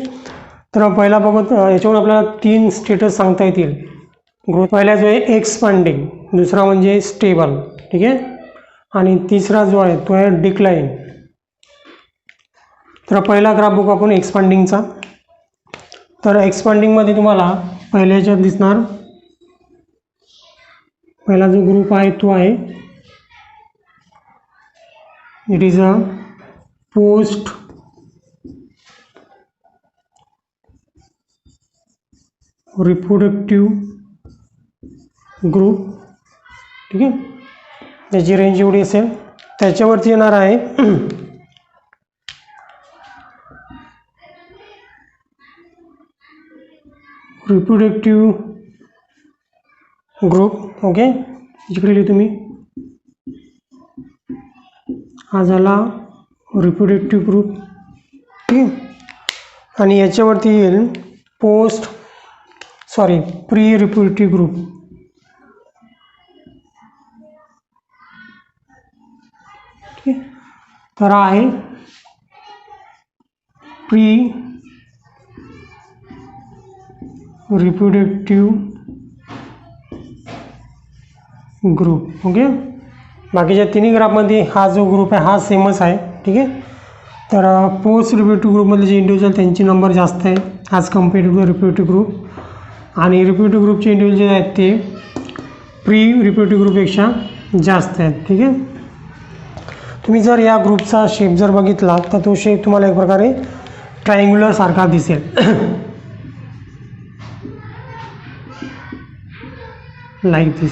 तर पहिला बघत याच्यावर आपल्याला 3 स्टेटस सांगता येतील ग्रोथ. पहिला जो आहे एक्सपांडिंग, दुसरा म्हणजे स्टेबल. ठीक आहे, आणि तिसरा जो आहे तो आहे डिक्लाइन. तर पहिला ग्राफ बघू आपण एक्सपांडिंगचा. तर एक्सपांडिंगमध्ये तुम्हाला पहिल्या ह्याच्यात दिसणार पहिला जो ग्रुप आहे तो आहे it is a post reproductive group. ठीक आहे, त्याची रेंज एवढी असेल. त्याच्यावरती येणार आहे रिप्रोडक्टिव्ह ग्रुप. ओके, इकडे तुम्ही हा झाला रिप्रोडक्टिव्ह ग्रुप. ठीक आहे, आणि याच्यावरती येईल प्री रिप्रोडक्टिव्ह ग्रुप. ठीक आहे, तर आहे प्री रिप्रोडक्टिव्ह ग्रुप. ओके, बाकीच्या तिन्ही ग्राफमध्ये हा जो ग्रुप आहे हा सेमच आहे. ठीक आहे, तर पोस्ट रिप्रोडक्टिव्ह ग्रुपमधले जे इंडिव्हिज्युअल त्यांची नंबर जास्त आहे as compared to the reproductive group, आणि रिप्रोडक्टिव्ह ग्रुपचे इंडिव्हिज्युअल आहेत ते प्री रिप्रोडक्टिव्ह ग्रुपपेक्षा जास्त आहेत. ठीक आहे, तुम्ही जर या ग्रुपचा शेप जर बघितला तर तो शेप तुम्हाला एक प्रकारे ट्रायंग्युलर सारखा दिसेल. लाईक दिस.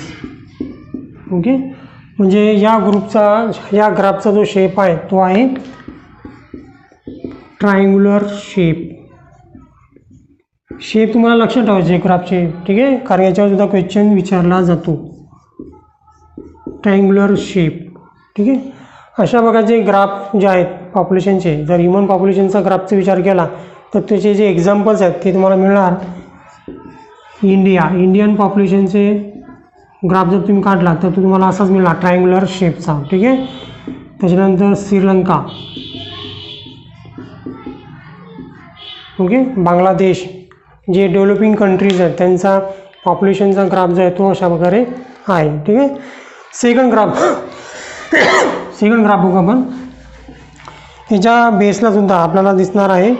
ओके, म्हणजे या ग्राफचा जो शेप आहे तो आहे ट्रायंग्युलर शेप. तुम्हाला लक्षात ठेवायचे ग्राफचे. ठीक आहे, कारण याच्यावर सुद्धा क्वेश्चन विचारला जातो. Triangular shape. ठीक आहे, अशा प्रकारचे ग्राफ जे आहेत पॉप्युलेशनचे, जर ह्युमन पॉप्युलेशनचा ग्राफचा विचार केला तर त्याचे जे एक्झाम्पल्स आहेत ते तुम्हाला मिळणार. इंडियन पॉप्युलेशनचे ग्राफ जर तुम्ही काढला तर तो तुम्हाला असाच मिळणार ट्रायंग्युलर शेपचा. ठीक आहे, त्याच्यानंतर श्रीलंका. ओके, बांगलादेश, जे डेव्हलपिंग कंट्रीज आहेत त्यांचा पॉप्युलेशनचा ग्राफ जो आहे तो अशा प्रकारे आहे. ठीक आहे, सेकंड ग्राफ बघू आपण. ह्याच्या बेसला सुद्धा आपल्याला दिसणार आहे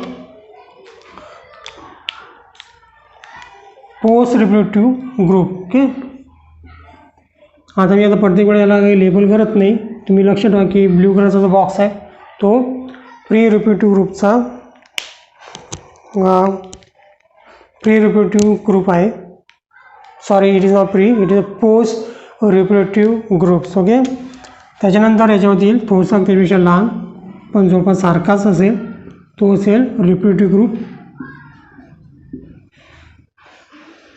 पोस्ट रिप्रोडक्टिव्ह ग्रुप. ओके, आता मी आता प्रत्येक वेळेला याला काही लेबल करत नाही. तुम्ही लक्षात ठेवा की ब्ल्यू कलरचा जो बॉक्स आहे तो प्री रिप्रोडक्टिव्ह ग्रुप आहे. It is not pre, it is a post reproductive groups. Okay, त्याच्यानंतर याच्यावरती येईल थोडासा त्यापेक्षा लहान पण जवळपास सारखाच असेल तो असेल रिप्रोडक्टिव्ह ग्रुप.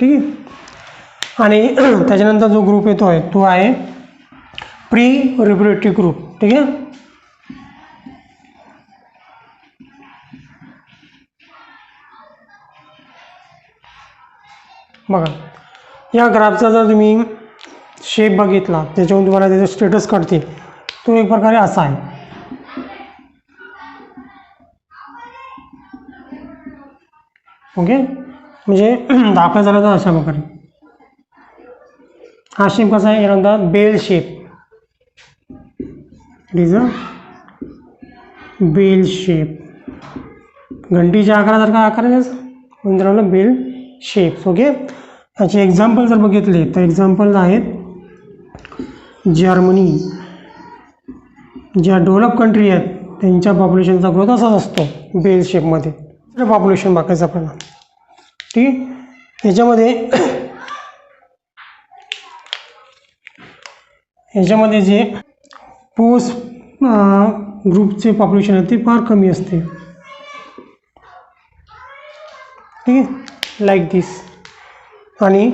ठीक आहे, आणि त्याच्यानंतर जो ग्रुप येतो आहे तो आहे प्री रिप्रोडक्टिव्ह ग्रुप. ठीक आहे, बघा या ग्राफचा जर तुम्ही शेप बघितला त्याच्यावरून तुम्हाला त्याचा स्टेटस कळते. तो एक प्रकारे असा आहे. ओके, म्हणजे दाखला झाला तर अशा प्रकारे. हा शेप कसा आहे, यानंतर bell shape. It is a bell shape. घंटीच्या आकारासारखा आकार आहे त्याचा, म्हणून बेल शेप्स. ओके, याचे एक्झाम्पल जर बघितले तर एक्झाम्पल आहेत जर्मनी, ज्या डेव्हलप कंट्री आहेत त्यांच्या पॉप्युलेशनचा ग्रोथ असाच असतो बेल शेपमध्ये. पॉप्युलेशन बघायचं आपल्याला. ठीक, याच्यामध्ये जे पोस्ट ग्रुपचे पॉप्युलेशन आहे ते फार कमी असते. ठीक आहे, लाईक दिस. आणि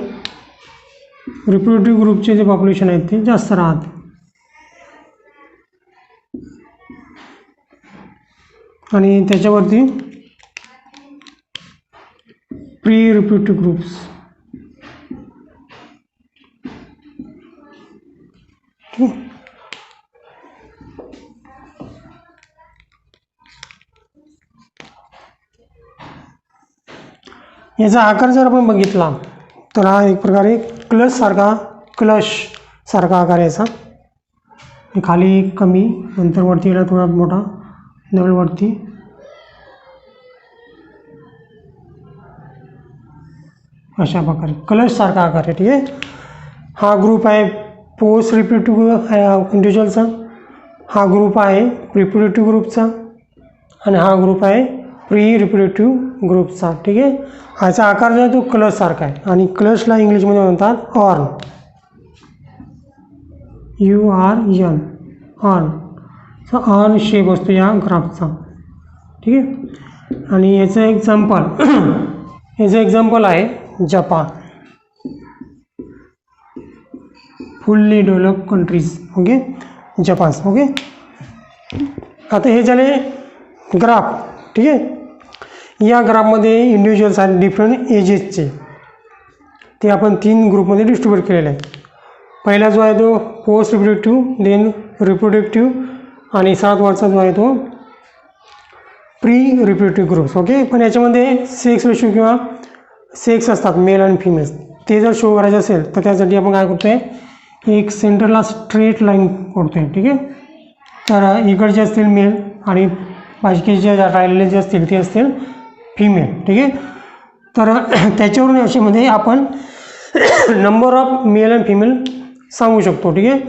रिप्रोडक्टिव्ह ग्रुपचे जे पॉप्युलेशन आहेत ते जास्त राहते. आणि त्याच्यावरती प्री रिप्रोडक्टिव्ह ग्रुप्स. याचा आकार जर आपण बघितला तर हा एक प्रकारे क्लश सारखा आकार आहे याचा. खाली कमी, नंतर वरती गेला थोडा मोठा, डबल वरती. अशा प्रकारे क्लश सारखा आकार आहे. ठीक आहे, हा ग्रुप आहे पोस्ट रिप्रोडक्टिव्ह इंडिव्हिज्युअलचा, हा ग्रुप आहे रिप्रोडक्टिव्ह ग्रुपचा, आणि हा ग्रुप आहे प्री रिप्रोडक्टिव्ह ग्रुपचा. ठीक आहे, ह्याचा आकार जो आहे तो क्लश सारखा आहे. आणि क्लशला इंग्लिशमध्ये म्हणतात ऑर्न, URN, ऑर्न. ऑर्न शेप असतो या ग्राफचा. ठीक आहे, आणि याचं एक्झाम्पल आहे Japan, fully develop countries. Okay, Japan. Okay, आता हे झाले ग्राफ. ठीक आहे, या ग्राफमध्ये इंडिव्हिज्युअल्स आहेत डिफरंट एजेसचे, ते आपण 3 ग्रुपमध्ये डिस्ट्रीब्यूट केलेले आहेत. पहिला जो आहे तो पोस्ट रिप्रोडक्टिव्ह, देन रिप्रोडक्टिव्ह, आणि सर्वात वरचा जो आहे तो प्री रिप्रोडक्टिव्ह ग्रुप्स. ओके, पण याच्यामध्ये सेक्स रेशो किंवा सेक्स असतात मेल आणि फिमेल्स, ते जर शो करायचे असेल तर त्यासाठी आपण काय करतो आहे, एक सेंटरला स्ट्रेट लाईन करतो आहे. ठीक आहे, तर इकडचे असतील मेल आणि बाकीचे जे राहिलेले जे असतील ते असतील फिमेल. ठीक आहे, तर त्याच्यावरून याच्यामध्ये आपण number of male and female सांगू शकतो. ठीक आहे,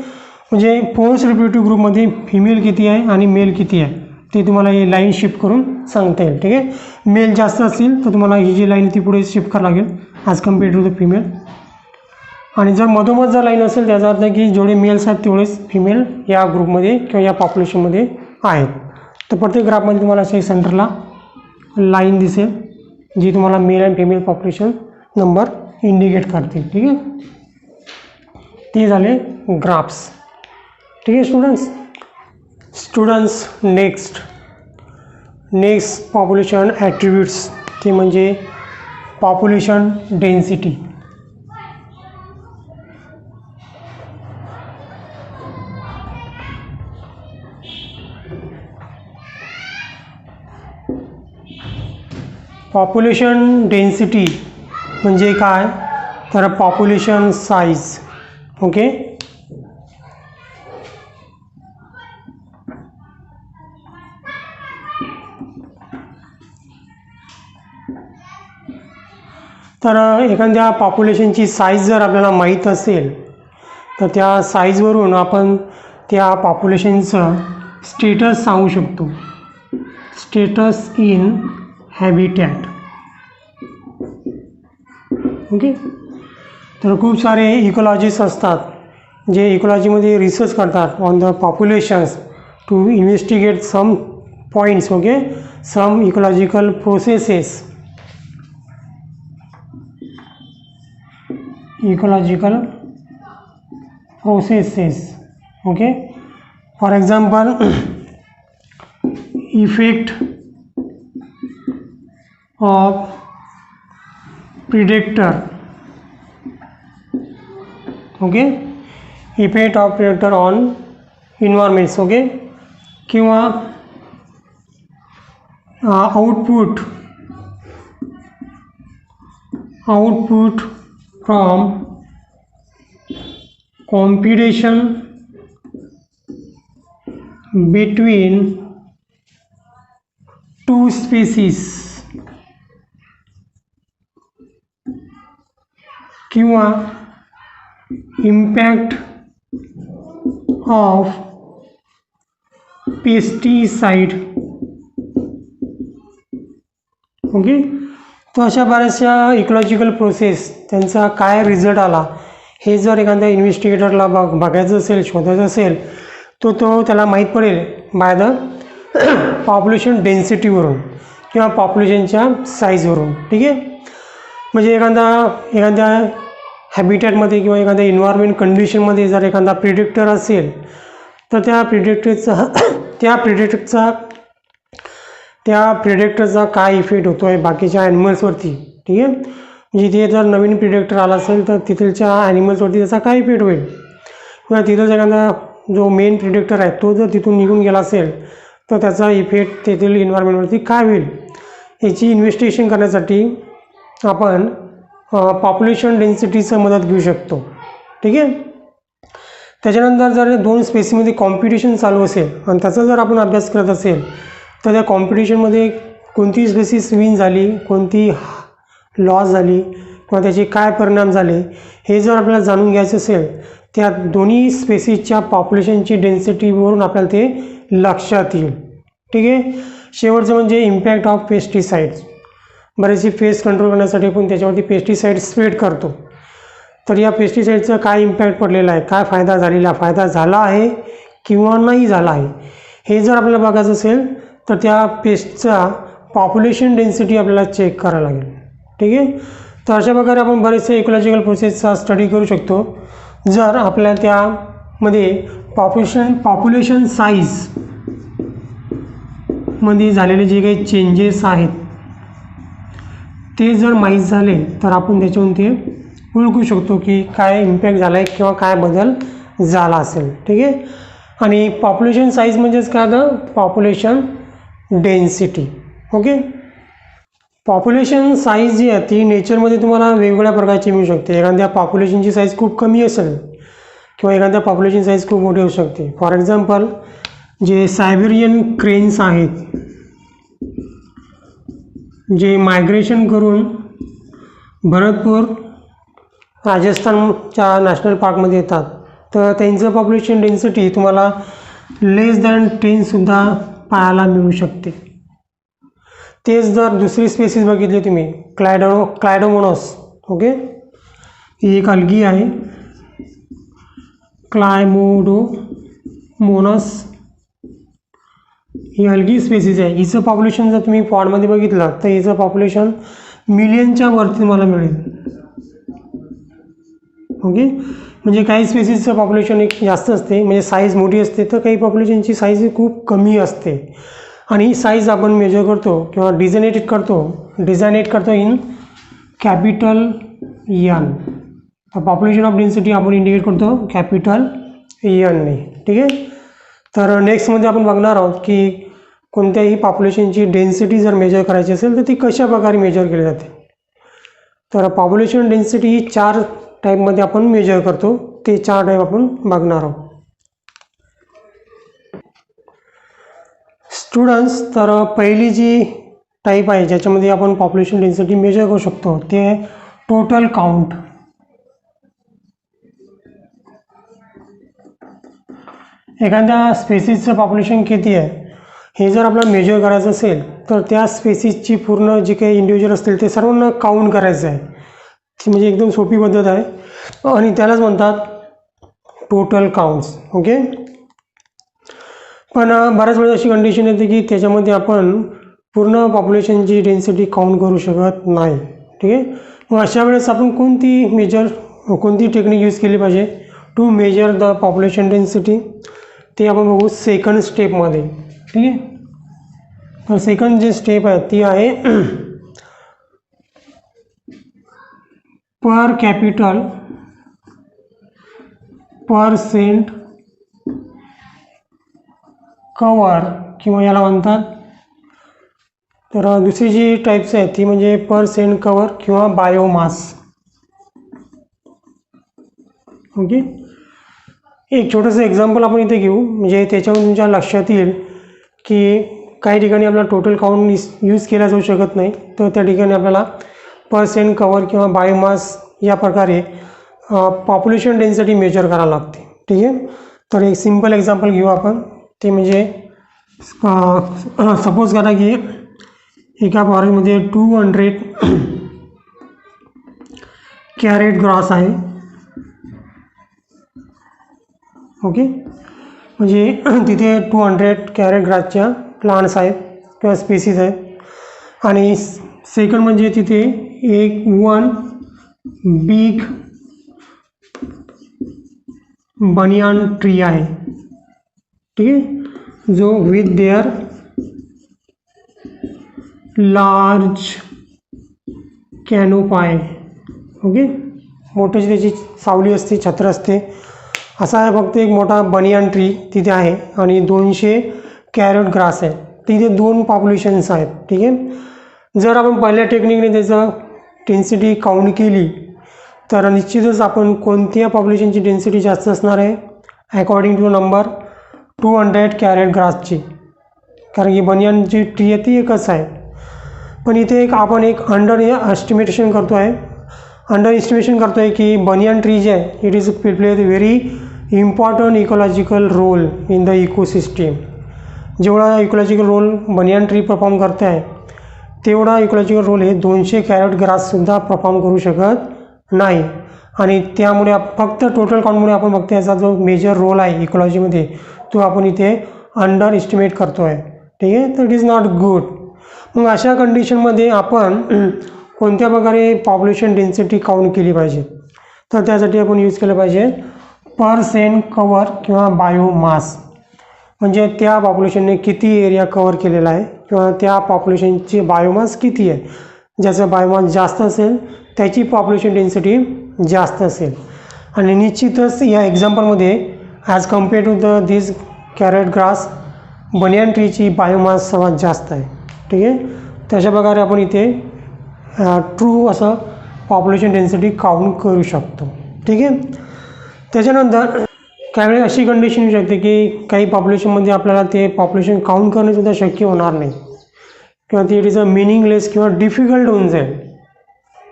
म्हणजे पोस्ट रिप्रोडक्टिव्ह ग्रुपमध्ये फिमेल किती आहे आणि मेल किती आहे ते तुम्हाला ही लाईन शिफ्ट करून सांगता येईल. ठीक आहे, मेल जास्त असतील तर तुम्हाला ही जी लाईन ती पुढे शिफ्ट करावी लागेल as compare to the female. आणि जर मधोमध जर लाईन असेल त्याचा अर्थ की जेवढे मेल्स आहेत तेवढेच फिमेल या ग्रुपमध्ये किंवा या पॉप्युलेशनमध्ये आहेत. तर प्रत्येक ग्राफमध्ये तुम्हाला असे सेंटरला लाईन दिसेल जी तुम्हाला male and female population number indicate करते. ठीक आहे, ते झाले ग्राफ्स. ठीक आहे स्टुडंट्स, नेक्स्ट पॉप्युलेशन ॲट्रिब्यूट्स, ते म्हणजे पॉप्युलेशन डेन्सिटी. पॉप्युलेशन डेन्सिटी म्हणजे काय, तर पॉप्युलेशन साईज. ओके, तर एखाद्या पॉप्युलेशनची साईज जर आपल्याला माहीत असेल तर त्या साईजवरून आपण त्या पॉप्युलेशनचं स्टेटस सांगू शकतो. Status in habitat. ओके, तर खूप सारे इकॉलॉजिस्ट असतात जे इकॉलॉजीमध्ये रिसर्च करतात on the populations to investigate some points. Okay, some ecological processes. Okay, for example, effect of predator. Okay, effect of predator on environments. Okay, किंवा output from competition between two species किंवा impact of pesticide. Okay, तर अशा बऱ्याचशा ecological process त्यांचा काय result आला हे जर एखाद्या इन्व्हेस्टिगेटरला बघायचं असेल, शोधायचं असेल, तो त्याला माहीत पडेल बाय द पॉप्युलेशन डेन्सिटीवरून किंवा पॉप्युलेशनच्या साईजवरून. ठीक आहे, म्हणजे एखाद्या हॅबिटॅटमध्ये किंवा एखाद्या इन्व्हायरमेंट कंडिशनमध्ये जर एखादा प्रिडिक्टर असेल तर त्या प्रिडिक्टरचा काय इफेक्ट होतो आहे बाकीच्या ॲनिमल्सवरती. ठीक आहे, म्हणजे तिथे जर नवीन प्रिडिक्टर आला असेल तर तिथलच्या ॲनिमल्सवरती त्याचा काय इफेक्ट होईल, किंवा तिथं एखादा जो मेन प्रिडिक्टर आहे तो जर तिथून निघून गेला असेल तर त्याचा इफेक्ट तेथील इन्व्हायरमेंटवरती काय होईल याची इन्व्हेस्टिगेशन करण्यासाठी आपण पॉप्युलेशन डेन्सिटीचं मदत घेऊ शकतो. ठीक आहे, त्याच्यानंतर जर दोन स्पेसीमध्ये कॉम्पिटिशन चालू असेल आणि त्याचा जर आपण अभ्यास करत असेल तर त्या कॉम्पिटिशनमध्ये कोणती स्पेसीस विन झाली, कोणती लॉस झाली किंवा त्याचे काय परिणाम झाले हे जर आपल्याला जाणून घ्यायचं असेल त्या दोन्ही स्पेसीसच्या पॉप्युलेशनची डेन्सिटीवरून आपल्याला ते लक्षात येईल. ठीक आहे, शेवटचं म्हणजे इम्पॅक्ट ऑफ पेस्टिसाइड्स. बरेचसे पेस्ट कंट्रोल करण्यासाठी आपण त्याच्यावरती पेस्टिसाइड स्प्रेड करतो. तर या पेस्टिसाइडचा काय इम्पॅक्ट पडलेला आहे, काय फायदा झाला आहे किंवा नाही झाला आहे हे जर आपल्याला बघायचं असेल तर त्या पेस्टचा पॉप्युलेशन डेन्सिटी आपल्याला चेक करावं लागेल. ठीक आहे, तर अशा प्रकारे आपण बरेचसे इकॉलॉजिकल प्रोसेसचा स्टडी करू शकतो. जर आपल्याला त्यामध्ये पॉप्युलेशन साईज मध्ये झालेले जे काही चेंजेस आहेत ते जर माहीत झाले तर आपण त्याच्यावरून ते ओळखू शकतो की काय इम्पॅक्ट झाला आहे किंवा काय बदल झाला असेल. ठीक आहे, आणि पॉप्युलेशन साईज म्हणजेच काय तर population density. Okay, population size जी आहे ती नेचरमध्ये तुम्हाला वेगवेगळ्या प्रकारची मिळू शकते. एखाद्या पॉप्युलेशनची साईज खूप कमी असेल किंवा एखाद्या पॉप्युलेशन साईज खूप मोठी होऊ शकते. फॉर एक्झाम्पल जे सायबेरियन क्रेन्स आहेत जे मायग्रेशन करून भरतपूर राजस्थानच्या नॅशनल पार्कमध्ये येतात तर त्यांचं पॉप्युलेशन डेन्सिटी तुम्हाला लेस दॅन 10सुद्धा पाहायला मिळू शकते. तेच जर दुसरी स्पेसीस बघितली तुम्ही क्लायडोमोनस. ओके, ही एक अल्गी आहे क्लायमोडोमोनस, ही अल्गी स्पेसीस आहे. हिचं पॉप्युलेशन जर तुम्ही पॉडमध्ये बघितलं तर हिचं पॉप्युलेशन मिलियनच्या वरती तुम्हाला मिळेल. ओके, म्हणजे काही स्पेसीसचं पॉप्युलेशन एक जास्त असते म्हणजे साईज मोठी असते तर काही पॉप्युलेशनची साईज खूप कमी असते. आणि ही साईज आपण मेजर करतो किंवा डिझायनेट करतो in capital N. Population of density आपण इंडिकेट करतो कॅपिटल एनने. ठीक आहे, तर नेक्स्टमध्ये आपण बघणार आहोत की कोणत्याही पॉप्युलेशनची डेन्सिटी जर मेजर करायची असेल तर ती कशा प्रकारे मेजर केली जाते. तर पॉप्युलेशन डेन्सिटी ही 4 टाईपमध्ये आपण मेजर करतो, ते 4 टाईप आपण बघणार आहोत. स्टुडंट्स, तर पहिली जी टाईप आहे ज्याच्यामध्ये आपण पॉप्युलेशन डेन्सिटी मेजर करू शकतो ते आहे टोटल काउंट. एखाद्या स्पेसीसचं पॉप्युलेशन किती आहे हे जर आपल्याला मेजर करायचं असेल तर त्या स्पेसीसची पूर्ण जे काही इंडिव्हिज्युअल असतील ते सर्वांना काउंट करायचं आहे. ती म्हणजे एकदम सोपी पद्धत आहे आणि त्यालाच म्हणतात टोटल काउंट्स. ओके, पण बऱ्याच वेळेस अशी कंडिशन येते की त्याच्यामध्ये आपण पूर्ण पॉप्युलेशनची डेन्सिटी काउंट करू शकत नाही. ठीक आहे, मग अशा वेळेस आपण कोणती टेक्निक यूज केली पाहिजे to measure the population density ते आपण बघू सेकंड स्टेपमध्ये. ठीक आहे, तर सेकंड जे स्टेप आहे ती आहे पर कॅपिटल % कवर किंवा याला म्हणतात. तर दुसरी जी टाईप्स आहे ती म्हणजे % कवर किंवा बायोमास. ओके, एक छोटंसं एक्झाम्पल आपण इथे घेऊ म्हणजे त्याच्यावरून तुमच्या लक्षात येईल की काही ठिकाणी आपल्याला टोटल काउंट यूज केला जाऊ शकत नाही तर त्या ठिकाणी आपल्याला % कवर किंवा बायोमास या प्रकारे पॉप्युलेशन डेन्सिटी मेजर करावं लागते. ठीक आहे. तर एक सिंपल एक्झाम्पल घेऊ आपण. ते म्हणजे सपोज करा की एका फॉरेस्टमध्ये 200 कॅरेट ग्रास आहे. ओके. म्हणजे तिथे 200 कॅरेट ग्रासच्या प्लांट्स आहेत किंवा स्पीसीज आहेत. आणि सेकंड म्हणजे तिथे एक वन बिग बनियान ट्री आहे. ठीक आहे. जो विथ देअर लार्ज कॅनोपाय. ओके. मोठीची त्याची सावली असते, छत्र असते. असा आहे फक्त एक मोठा बनियान ट्री तिथे आहे आणि 200 कॅरेट ग्रास आहे. तिथे 2 पॉप्युलेशन्स आहेत. ठीक आहे. जर आपण पहिल्या टेक्निकने त्याचं डेन्सिटी काउंट केली तर निश्चितच आपण कोणत्या पॉप्युलेशनची डेन्सिटी जास्त असणार आहे अकॉर्डिंग टू नंबर 200 कॅरेट ग्रासची. कारण की बनियानची ट्री आहे ती एकच आहे. पण इथे आपण एक अंडर एस्टिमेशन करतो आहे की बनियान ट्री जे आहे it is play very important ecological role in the ecosystem. जेवढा ecological role banyan tree perform करते आहे तेवढा इकोलॉजिकल रोल हे 200 कॅरेट ग्राससुद्धा परफॉर्म करू शकत नाही. आणि त्यामुळे फक्त टोटल काउंटमुळे आपण फक्त याचा जो मेजर रोल आहे इकोलॉजीमध्ये तो आपण इथे अंडर एस्टिमेट करतो आहे. ठीक आहे. तर इट इज नॉट गुड. मग अशा कंडिशनमध्ये आपण कोणत्या प्रकारे पॉप्युलेशन डेन्सिटी काउंट केली पाहिजे तर त्यासाठी आपण यूज केलं पाहिजे पर्सेंट कवर किंवा बायोमास. म्हणजे त्या पॉप्युलेशनने किती एरिया कवर केलेला आहे किंवा त्या पॉप्युलेशनची बायोमास किती आहे. ज्याचं बायोमास जास्त असेल त्याची पॉप्युलेशन डेन्सिटी जास्त असेल. आणि निश्चितच या एक्झाम्पलमध्ये as compare to this carrot grass banyan ट्रीची बायोमास सर्वात जास्त आहे. ठीक आहे. तशा प्रकारे आपण इथे ट्रू असं पॉप्युलेशन डेन्सिटी काउंट करू शकतो. ठीक आहे. त्याच्यानंतर काही वेळी अशी कंडिशन येऊ शकते की काही पॉप्युलेशनमध्ये आपल्याला ते पॉप्युलेशन काउंट करणेसुद्धा शक्य होणार नाही किंवा ते इट इज अ मिनिंगलेस किंवा डिफिकल्ट होऊन जाईल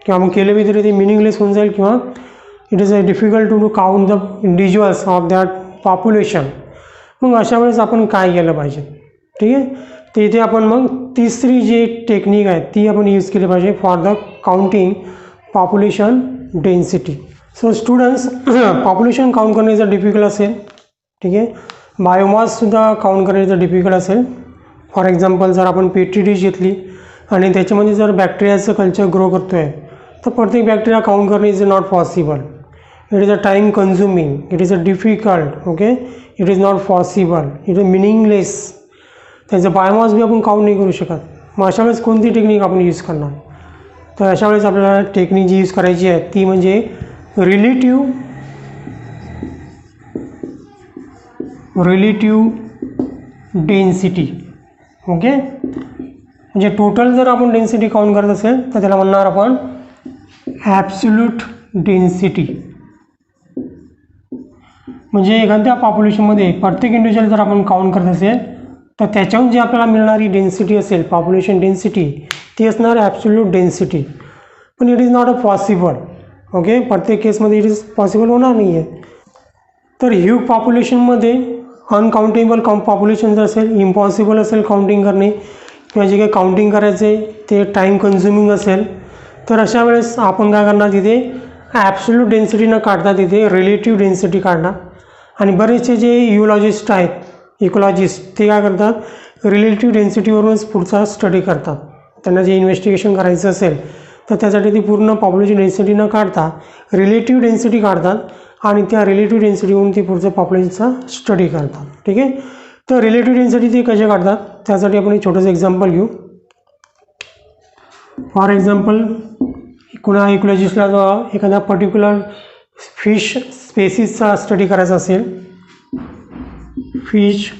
किंवा मग केले बी तरी ते मिनिंगलेस होऊन जाईल किंवा it is a difficult to count the individuals of that population. मग अशा वेळेस आपण काय केलं पाहिजे. ठीक आहे. तर इथे आपण मग तिसरी जी टेक्निक आहे ती आपण यूज केली पाहिजे for the counting population density. So students population count करण्याचं डिफिकल्ट असेल. ठीक आहे. बायोमाससुद्धा काउंट करण्याचं डिफिकल्ट असेल. फॉर एक्झाम्पल जर आपण पेट्री डिश घेतली आणि त्याच्यामध्ये जर बॅक्टेरियाचं कल्चर ग्रो करतो आहे तर प्रत्येक बॅक्टेरिया काउंट करणे is not possible. It is a time consuming. It is a difficult. Okay. It is not possible. It is meaningless. त्याचं बायोमास बी आपण काउंट नाही करू शकत. मग अशा वेळेस कोणती टेक्निक आपण यूज करणार. तर अशा वेळेस आपल्याला टेक्निक जी यूज करायची आहे ती म्हणजे रिलेटिव्ह डेन्सिटी. ओके. म्हणजे टोटल जर आपण डेन्सिटी काउंट करत असेल तर त्याला म्हणणार आपण ॲब्सोल्यूट डेन्सिटी. म्हणजे एखाद्या पॉप्युलेशनमध्ये प्रत्येक इंडिव्हिज्युअल जर आपण काउंट करत असेल तर त्याच्याहून जी आपल्याला मिळणारी डेन्सिटी असेल पॉप्युलेशन डेन्सिटी ती असणार ॲब्सोल्यूट डेन्सिटी. पण it is not a possible. Okay. प्रत्येक केसमध्ये इट इज पॉसिबल होणार नाही आहे. तर ह्यूज पॉप्युलेशनमध्ये अनकाउंटेबल पॉप्युलेशन जर असेल इम्पॉसिबल असेल काउंटिंग करणे किंवा जे काही काउंटिंग करायचे ते टाईम कन्झ्युमिंग असेल तर अशा वेळेस आपण काय करणार तिथे ॲब्सोल्यूट डेन्सिटी न काढता तिथे रिलेटिव्ह डेन्सिटी काढणार. आणि बरेचसे जे इकोलॉजिस्ट आहेत इकोलॉजिस्ट ते काय करतात रिलेटिव्ह डेन्सिटीवरूनच पुढचा स्टडी करतात. त्यांना जे इन्व्हेस्टिगेशन करायचं असेल तर त्यासाठी ती पूर्ण पॉप्युलेशन डेन्सिटी न काढता रिलेटिव्ह डेन्सिटी काढतात आणि त्या रिलेटिव्ह डेन्सिटीवरून ती पुढचं पॉप्युलेशनचा स्टडी करतात. ठीक आहे. तर रिलेटिव्ह डेन्सिटी ते कसे काढतात त्यासाठी आपण एक छोटंसं एक्झाम्पल घेऊ. फॉर एक्झाम्पल कुणा इकोलॉजिस्टला एखादा पर्टिक्युलर फिश स्पेसीसचा स्टडी करायचा असेल फिश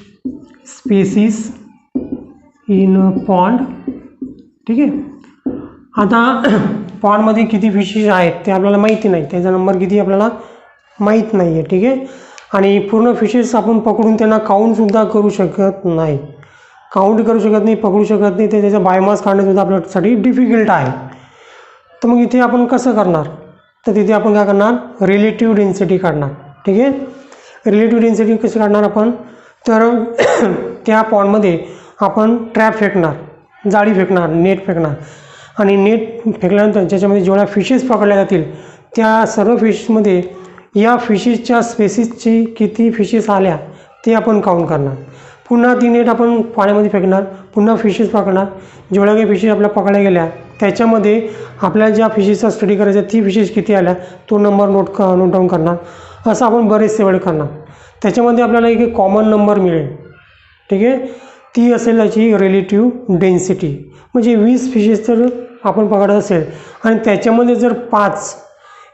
स्पेसीस इन पॉन्ड. ठीक आहे. आता पॉन्डमध्ये किती फिशेस आहेत ते आपल्याला माहिती नाही. त्याचा नंबर किती आपल्याला माहीत नाही आहे. ठीक आहे. आणि पूर्ण फिशेस आपण पकडून त्यांना काउंटसुद्धा करू शकत नाही. पकडू शकत नाही. तर त्याचा बायोमास काढणंसुद्धा आपल्यासाठी डिफिकल्ट आहे. तर मग इथे आपण कसं करणार. तर तिथे आपण काय करणार, रिलेटिव्ह डेन्सिटी काढणार. ठीक आहे, रिलेटिव्ह डेन्सिटी कशी काढणार आपण, तर त्या पॉन्डमध्ये आपण ट्रॅप फेकणार, जाळी फेकणार, नेट फेकणार, आणि नेट फेकल्यानंतर ज्याच्यामध्ये जेवढ्या फिशेस पकडल्या जातील त्या सर्व फिशमध्ये या फिशेसच्या स्पेसिसची किती फिशेस आल्या ते आपण काउंट करणार. पुन्हा ती नेट आपण पाण्यामध्ये फेकणार, पुन्हा फिशेस पकडणार, जेवढ्या काही फिशेस आपल्या पकडल्या गेल्या त्याच्यामध्ये आपल्याला ज्या फिशेसचा स्टडी करायचा ती फिशेस किती आल्या तो नंबर नोट डाऊन करणार. असं आपण बरेचसे वेळ करणार. त्याच्यामध्ये आपल्याला एक कॉमन नंबर मिळेल. ठीक आहे, ती असेल त्याची रिलेटिव्ह डेन्सिटी. म्हणजे 20 फिशेस जर आपण पकडत असेल आणि त्याच्यामध्ये जर 5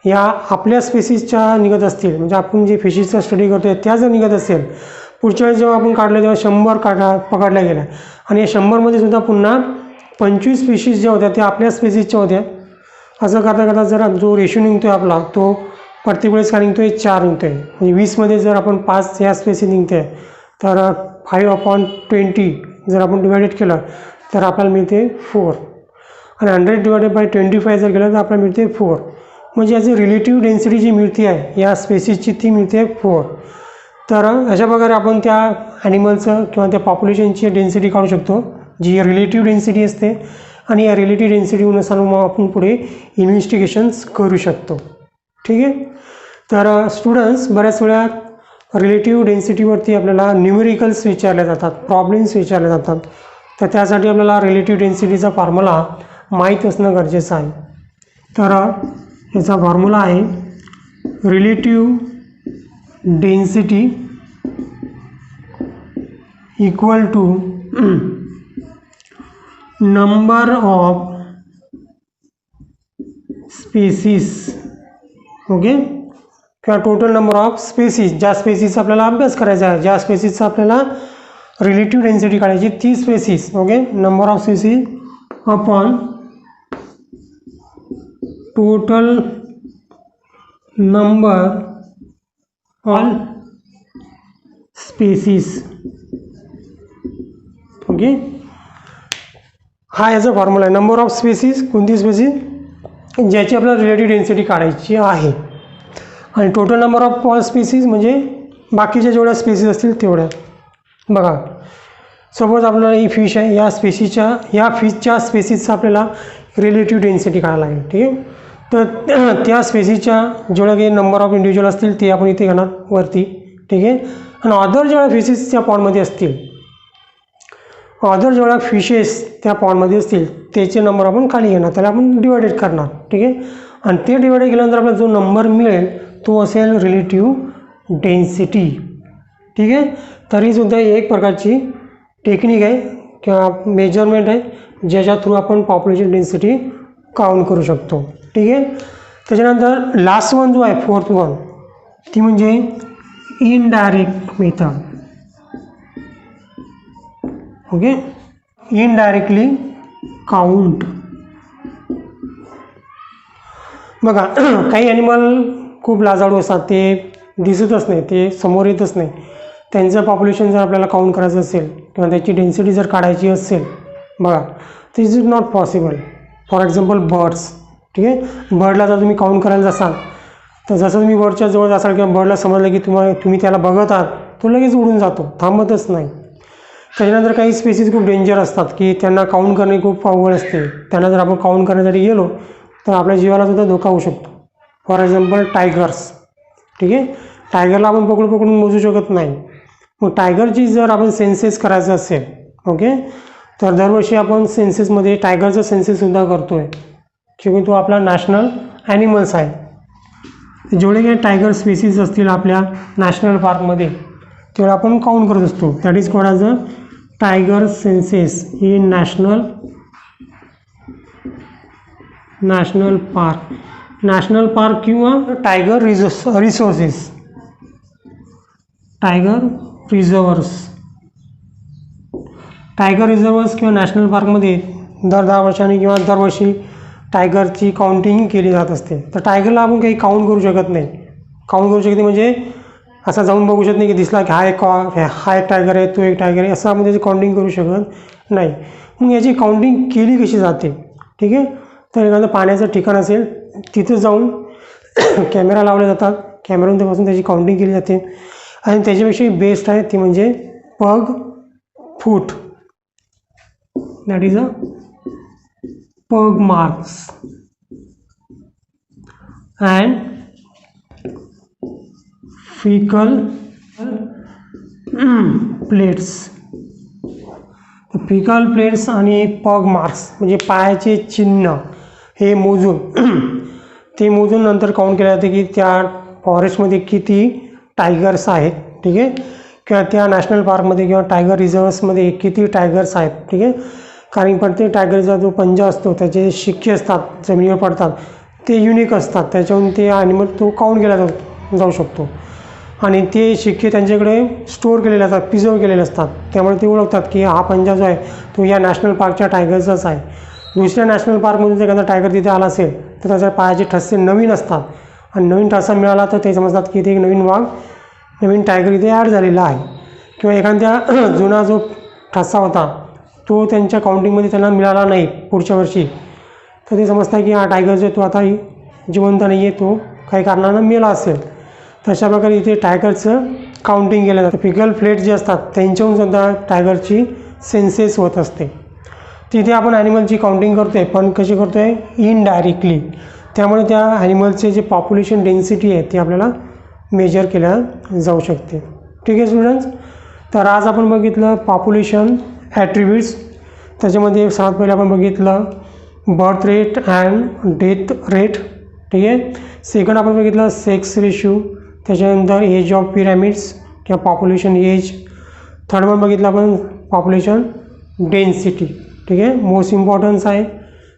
या आपल्या स्पेसिसच्या निघत असतील, म्हणजे आपण जे फिशेसचा स्टडी करतो त्या जर निघत असेल, पुढच्या वेळेस जेव्हा आपण काढलं तेव्हा 100 पकडल्या गेल्या आणि या 100मध्ये सुद्धा पुन्हा 25 फिशेस ज्या होत्या त्या आपल्या स्पेसिसच्या होत्या. असं करता करता जर जो रेशो निघतो आहे आपला तो प्रत्येक वेळेस काय निघतो आहे, 4 निघतो आहे. म्हणजे 20मध्ये जर आपण 5 या स्पेसिस निघते आहे तर 5/20 जर आपण डिवायडेड केलं तर आपल्याला मिळते 4, आणि 100/25 जर केलं तर आपल्याला मिळते 4. म्हणजे याची रिलेटिव्ह डेन्सिटी जी मिळते आहे या स्पेसिसची ती मिळते 4. तर अशा प्रकारे आपण त्या ॲनिमलचं किंवा त्या पॉप्युलेशनची डेन्सिटी काढू शकतो, जी रिलेटिव्ह डेन्सिटी असते. आणि या रिलेटिव्ह डेन्सिटीनुसार मग आपण पुढे इन्व्हेस्टिगेशन्स करू शकतो. ठीक आहे, तर स्टुडंट्स बऱ्याच वेळा रिलेटिव्ह डेन्सिटीवरती आपल्याला न्यूमेरिकल्स विचारले जातात, प्रॉब्लेम्स विचारले जातात. तर त्यासाठी आपल्याला रिलेटिव्ह डेन्सिटीचा फॉर्म्युला माहीत असणं गरजेचं आहे. तर याचा फॉर्म्युला आहे relative density equal to number of species. Okay, किंवा टोटल नंबर ऑफ स्पेसिस, ज्या स्पेसिसचा आपल्याला अभ्यास करायचा आहे, ज्या स्पेसिसचा आपल्याला रिलेटिव्ह डेन्सिटी काढायची ती species. Okay, number of species upon total number all species. Okay, हा याचा फॉर्म्युला आहे. नंबर ऑफ स्पेसिस, कोणती स्पेसिस ज्याची आपल्याला रिलेटिव्ह डेन्सिटी काढायची आहे, आणि total number of all species म्हणजे बाकीच्या जेवढ्या स्पेसिस असतील तेवढ्या. बघा, सपोज आपल्याला ही फिश आहे, या फिशच्या स्पेसिसचा आपल्याला रिलेटिव्ह डेन्सिटी काढायला लागेल. ठीक आहे, तर त्या स्पेसिसच्या जेवढ्या काही नंबर ऑफ इंडिव्हिज्युअल असतील ते आपण इथे घेणार वरती. ठीक आहे, आणि अदर जेवढ्या फिशेस त्या पॉन्डमध्ये असतील, अदर जेवढ्या फिशेस त्या पॉन्डमध्ये असतील त्याचे नंबर आपण खाली घेणार, त्याला आपण डिवायडेड करणार. ठीक आहे, आणि ते डिवायडेड केल्यानंतर आपल्याला जो नंबर मिळेल तो असेल रिलेटिव्ह डेन्सिटी. ठीक आहे, तरीसुद्धा एक प्रकारची टेक्निक आहे किंवा मेजरमेंट आहे ज्याच्या थ्रू आपण पॉप्युलेशन डेन्सिटी काउंट करू शकतो. ठीक आहे, त्याच्यानंतर लास्ट वन जो आहे, 4th वन, ती म्हणजे indirect method. Okay, indirectly count. बघा, काही ॲनिमल खूप लाजाळू असतात, ते दिसतच नाही, ते समोर येतच नाही. त्यांचं पॉप्युलेशन जर आपल्याला काउंट करायचं असेल किंवा त्याची डेन्सिटी जर काढायची असेल, बघा, तर is it not possible. For example birds. ठीक आहे, बर्डला जर तुम्ही काउंट करायला जासाल तर जसं तुम्ही बर्डच्या जवळ जासाल किंवा बर्डला समजलं की तुम्ही त्याला बघत आहात, तो लगेच उडून जातो, थांबतच नाही. त्याच्यानंतर काही स्पेसिस खूप डेंजर असतात की त्यांना काउंट करणे खूप अवघड असते. त्यांना जर आपण काउंट करण्यासाठी गेलो तर आपल्या जीवाला सुद्धा धोका होऊ शकतो. For example tigers. ठीक आहे, टायगरला आपण पकडून मोजू शकत नाही. मग टायगरची जर आपण सेन्सेस करायचं असेल, ओके, तर दरवर्षी आपण सेन्सेसमध्ये टायगरचा सेन्सेससुद्धा करतो आहे, किंवा तो आपला नॅशनल ॲनिमल्स आहे. जेवढे काही टायगर स्पेसिस असतील आपल्या नॅशनल पार्कमध्ये तेवढं आपण काउंट करत असतो. That is called as a tiger census in national park किंवा टायगर रिसोर्सेस, टायगर रिझर्व्हर्स किंवा नॅशनल पार्कमध्ये दर 10 वर्षांनी किंवा दरवर्षी टायगरची काउंटिंग केली जात असते. तर टायगरला आपण काही काउंट करू शकत नाही. काउंट करू शकते म्हणजे असं जाऊन बघू शकत नाही की दिसला की हा एक टायगर आहे, तो एक टायगर आहे, असं आपण त्याची काउंटिंग करू शकत नाही. मग याची काउंटिंग केली कशी जाते? ठीक आहे, तर एखादं पाण्याचं ठिकाण असेल तिथं जाऊन कॅमेरा लावले जातात, कॅमेऱ्यापासून त्याची काउंटिंग केली जाते. आणि त्याच्यापेक्षाही बेस्ट आहे ती म्हणजे पग फूट, that is a pug marks and fecal pellets. Fecal pellets आणि पग मार्क्स म्हणजे पायाचे चिन्ह हे मोजून ते मोजून नंतर काउंट केलं जाते की त्या फॉरेस्टमध्ये किती टायगर्स आहेत, ठीक आहे, किंवा त्या नॅशनल पार्कमध्ये किंवा टायगर रिझर्व्समध्ये किती टायगर्स आहेत, ठीक आहे. कारण प्रत्येक टायगरचा जो पंजा असतो त्याचे शिक्के असतात जमिनीवर पडतात ते युनिक असतात, त्याच्यावरून ते ॲनिमल तो काउंट केला जाऊ शकतो. आणि ते शिक्के त्यांच्याकडे स्टोअर केलेले असतात, प्रिझर्व केलेले असतात, त्यामुळे ते ओळखतात की हा पंजा जो आहे तो या नॅशनल पार्कच्या टायगरचाच आहे. दुसऱ्या नॅशनल पार्कमधून जर एखादा टायगर तिथे आला असेल तर त्याच्या पायाचे ठसे नवीन असतात आणि नवीन ठसा मिळाला तर ते समजतात की ते एक नवीन वाघ, नवीन टायगर इथे ॲड झालेला आहे. किंवा एखाद्या जुना जो ठसा होता तो त्यांच्या काउंटिंगमध्ये त्यांना मिळाला नाही पुढच्या वर्षी, तर ते समजतात की हा टायगर जो तो आता जिवंत नाही आहे, तो काही कारणानं मेला असेल. तशा प्रकारे इथे टायगरचं काउंटिंग केलं जातं. फिकल प्लेट जे असतात त्यांच्याहून सुद्धा टायगरची सेन्सेस होत असते. तिथे आपण ॲनिमलची काउंटिंग करतो आहे, पण कशी करतो आहे, इनडायरेक्टली. त्यामुळे त्या ॲनिमलचे जे पॉप्युलेशन डेन्सिटी आहे ती आपल्याला मेजर केल्या जाऊ शकते. ठीक आहे स्टुडंट्स, तर आज आपण बघितलं पॉप्युलेशन ॲट्रिब्यूट्स. त्याच्यामध्ये सर्वात पहिले आपण बघितलं birth rate and death rate, ठीक आहे. सेकंड आपण बघितलं सेक्स रेशो, त्याच्यानंतर एज ऑफ पिरॅमिड्स किंवा पॉप्युलेशन एज. थर्ड वन बघितलं आपण पॉप्युलेशन डेन्सिटी, ठीक आहे. मोस्ट इम्पॉर्टन्स आहे